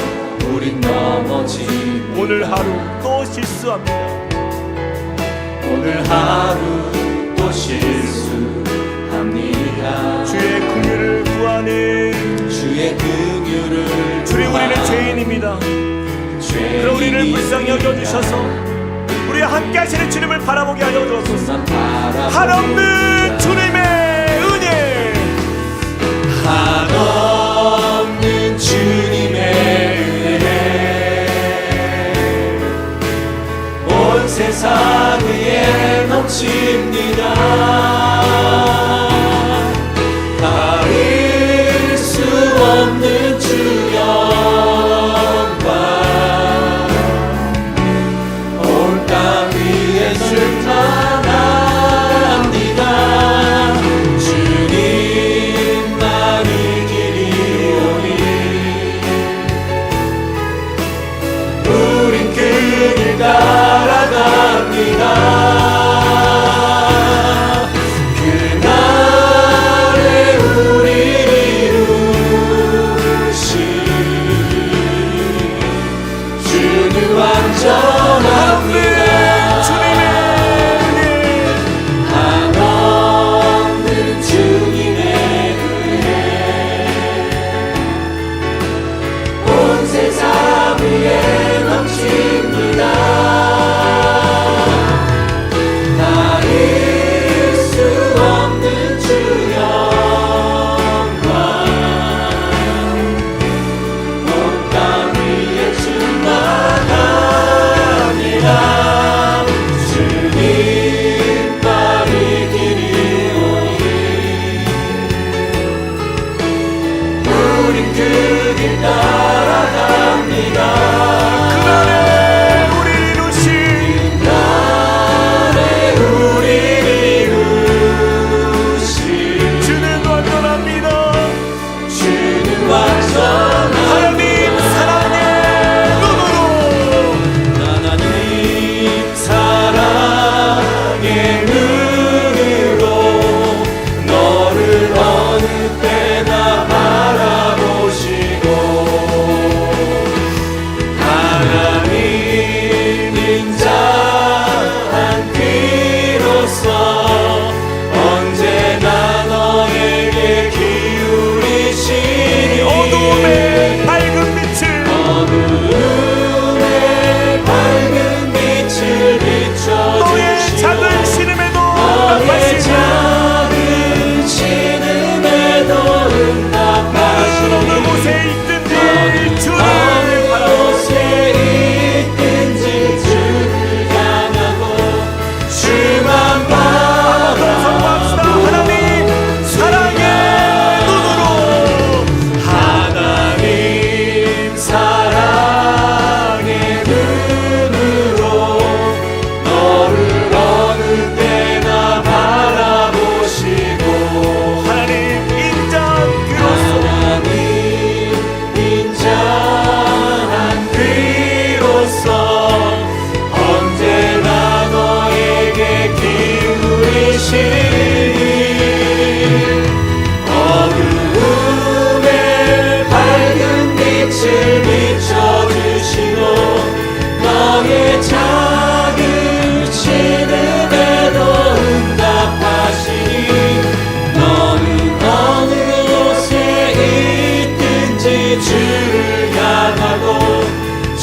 우린 넘어집니다. 오늘 하루 또 실수합니다. 오늘 하루 또 실수합니다. 주의 긍휼을 구하는 주님 우리는 죄인입니다. 그럼 우리를 불쌍히 여겨주셔서 우리 함께 하시는 주님을 바라보게 하여 주옵소서. 한없는 주님의 은혜 한없는 주님의 은혜 온 세상 위에 넘칩니다. 가릴 수 없는 주 영광 온 땅 위에 충만합니다. 주님만이 길이오니 우린 그 길 따라갑니다.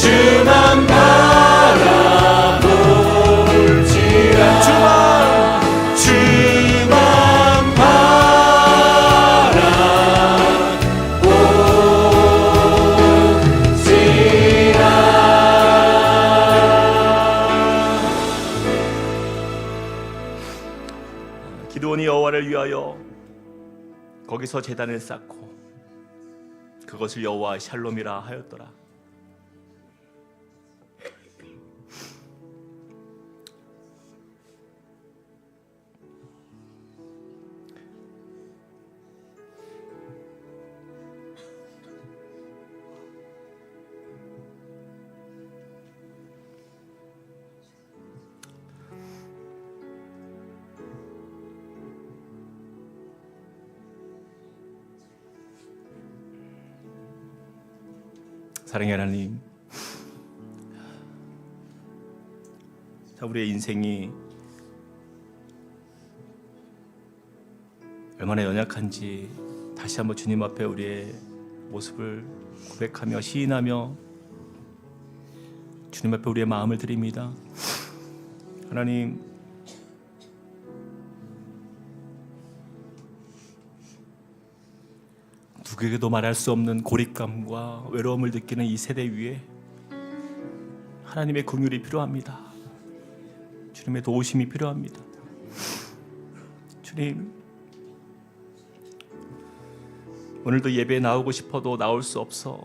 주만 바라볼지라 주만 바라볼지라. 기드온이 여호와를 위하여 거기서 제단을 쌓고 그것을 여호와 샬롬이라 하였더라. 사랑의 하나님, 자, 우리의 인생이 얼마나 연약한지 다시 한번 주님 앞에 우리의 모습을 고백하며 시인하며 주님 앞에 우리의 마음을 드립니다. 하나님, 누구에게도 말할 수 없는 고립감과 외로움을 느끼는 이 세대 위에 하나님의 긍휼이 필요합니다. 주님의 도우심이 필요합니다. 주님, 오늘도 예배에 나오고 싶어도 나올 수 없어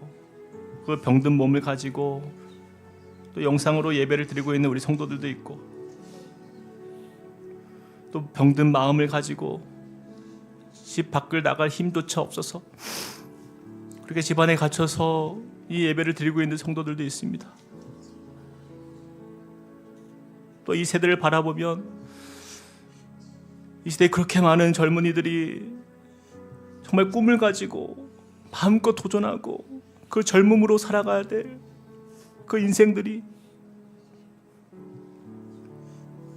그 병든 몸을 가지고 또 영상으로 예배를 드리고 있는 우리 성도들도 있고 또 병든 마음을 가지고 집 밖을 나갈 힘조차 없어서 그렇게 집안에 갇혀서 이 예배를 드리고 있는 성도들도 있습니다. 또 이 세대를 바라보면 이 시대에 그렇게 많은 젊은이들이 정말 꿈을 가지고 마음껏 도전하고 그 젊음으로 살아가야 될 그 인생들이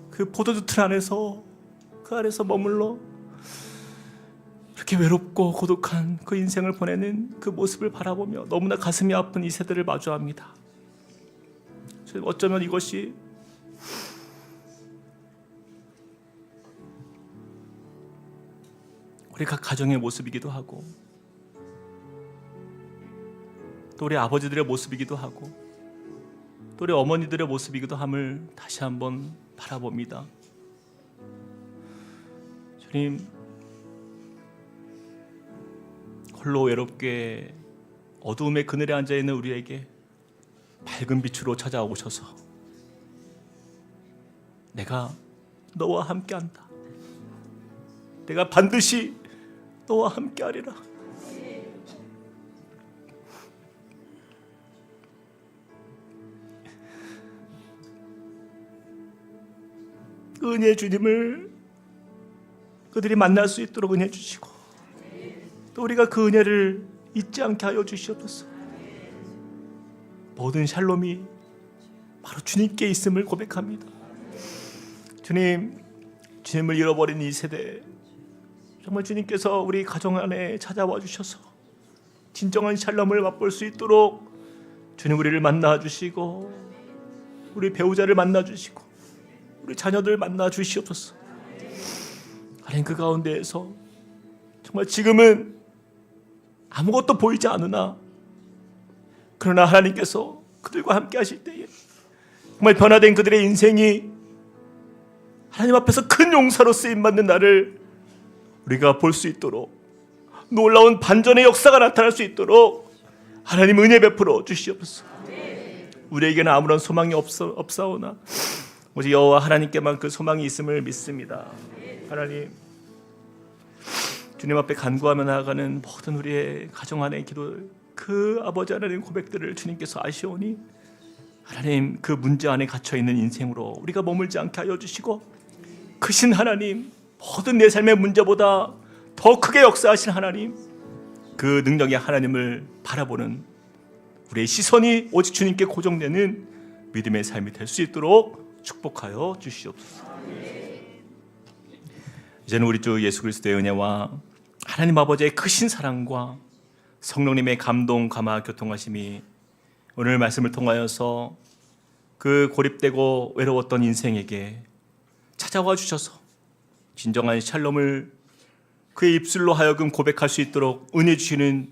그 포도주 틀 안에서 그 안에서 머물러 그렇게 외롭고 고독한 그 인생을 보내는 그 모습을 바라보며 너무나 가슴이 아픈 이 세대를 마주합니다. 어쩌면 이것이 우리 각 가정의 모습이기도 하고 또 우리 아버지들의 모습이기도 하고 또 우리 어머니들의 모습이기도 함을 다시 한번 바라봅니다. 주님, 홀로 외롭게 어두움의 그늘에 앉아있는 우리에게 밝은 빛으로 찾아오셔서 내가 너와 함께한다. 내가 반드시 너와 함께하리라. 그 은혜의 주님을 그들이 만날 수 있도록 은혜 주시고 또 우리가 그 은혜를 잊지 않게 하여 주시옵소서. 모든 샬롬이 바로 주님께 있음을 고백합니다. 주님, 주님을 잃어버린 이 세대 정말 주님께서 우리 가정 안에 찾아와 주셔서 진정한 샬롬을 맛볼 수 있도록 주님 우리를 만나 주시고 우리 배우자를 만나 주시고 우리 자녀들 만나 주시옵소서. 하나님, 그 가운데에서 정말 지금은 아무것도 보이지 않으나 그러나 하나님께서 그들과 함께 하실 때에 정말 변화된 그들의 인생이 하나님 앞에서 큰 용사로 쓰임받는 날을 우리가 볼 수 있도록 놀라운 반전의 역사가 나타날 수 있도록 하나님 은혜 베풀어 주시옵소서. 우리에게는 아무런 소망이 없사오나 오직 여호와 하나님께만 그 소망이 있음을 믿습니다. 하나님, 주님 앞에 간구하며 나아가는 모든 우리의 가정 안의 기도, 그 아버지 하나님 고백들을 주님께서 아시오니 하나님, 그 문제 안에 갇혀있는 인생으로 우리가 머물지 않게 하여 주시고 크신 하나님, 모든 내 삶의 문제보다 더 크게 역사하신 하나님, 그 능력의 하나님을 바라보는 우리의 시선이 오직 주님께 고정되는 믿음의 삶이 될 수 있도록 축복하여 주시옵소서. 이제는 우리 주 예수 그리스도의 은혜와 하나님 아버지의 크신 사랑과 성령님의 감동, 감화, 교통하심이 오늘 말씀을 통하여서 그 고립되고 외로웠던 인생에게 찾아와 주셔서 진정한 샬롬을 그의 입술로 하여금 고백할 수 있도록 은혜 주시는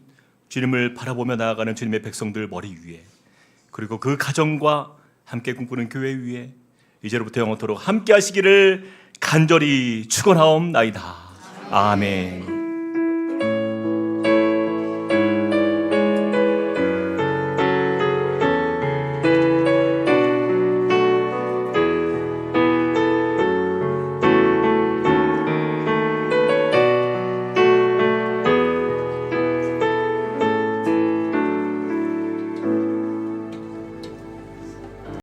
주님을 바라보며 나아가는 주님의 백성들 머리 위에, 그리고 그 가정과 함께 꿈꾸는 교회 위에 이제로부터 영원토록 함께 하시기를 간절히 축원하옵나이다. 아멘.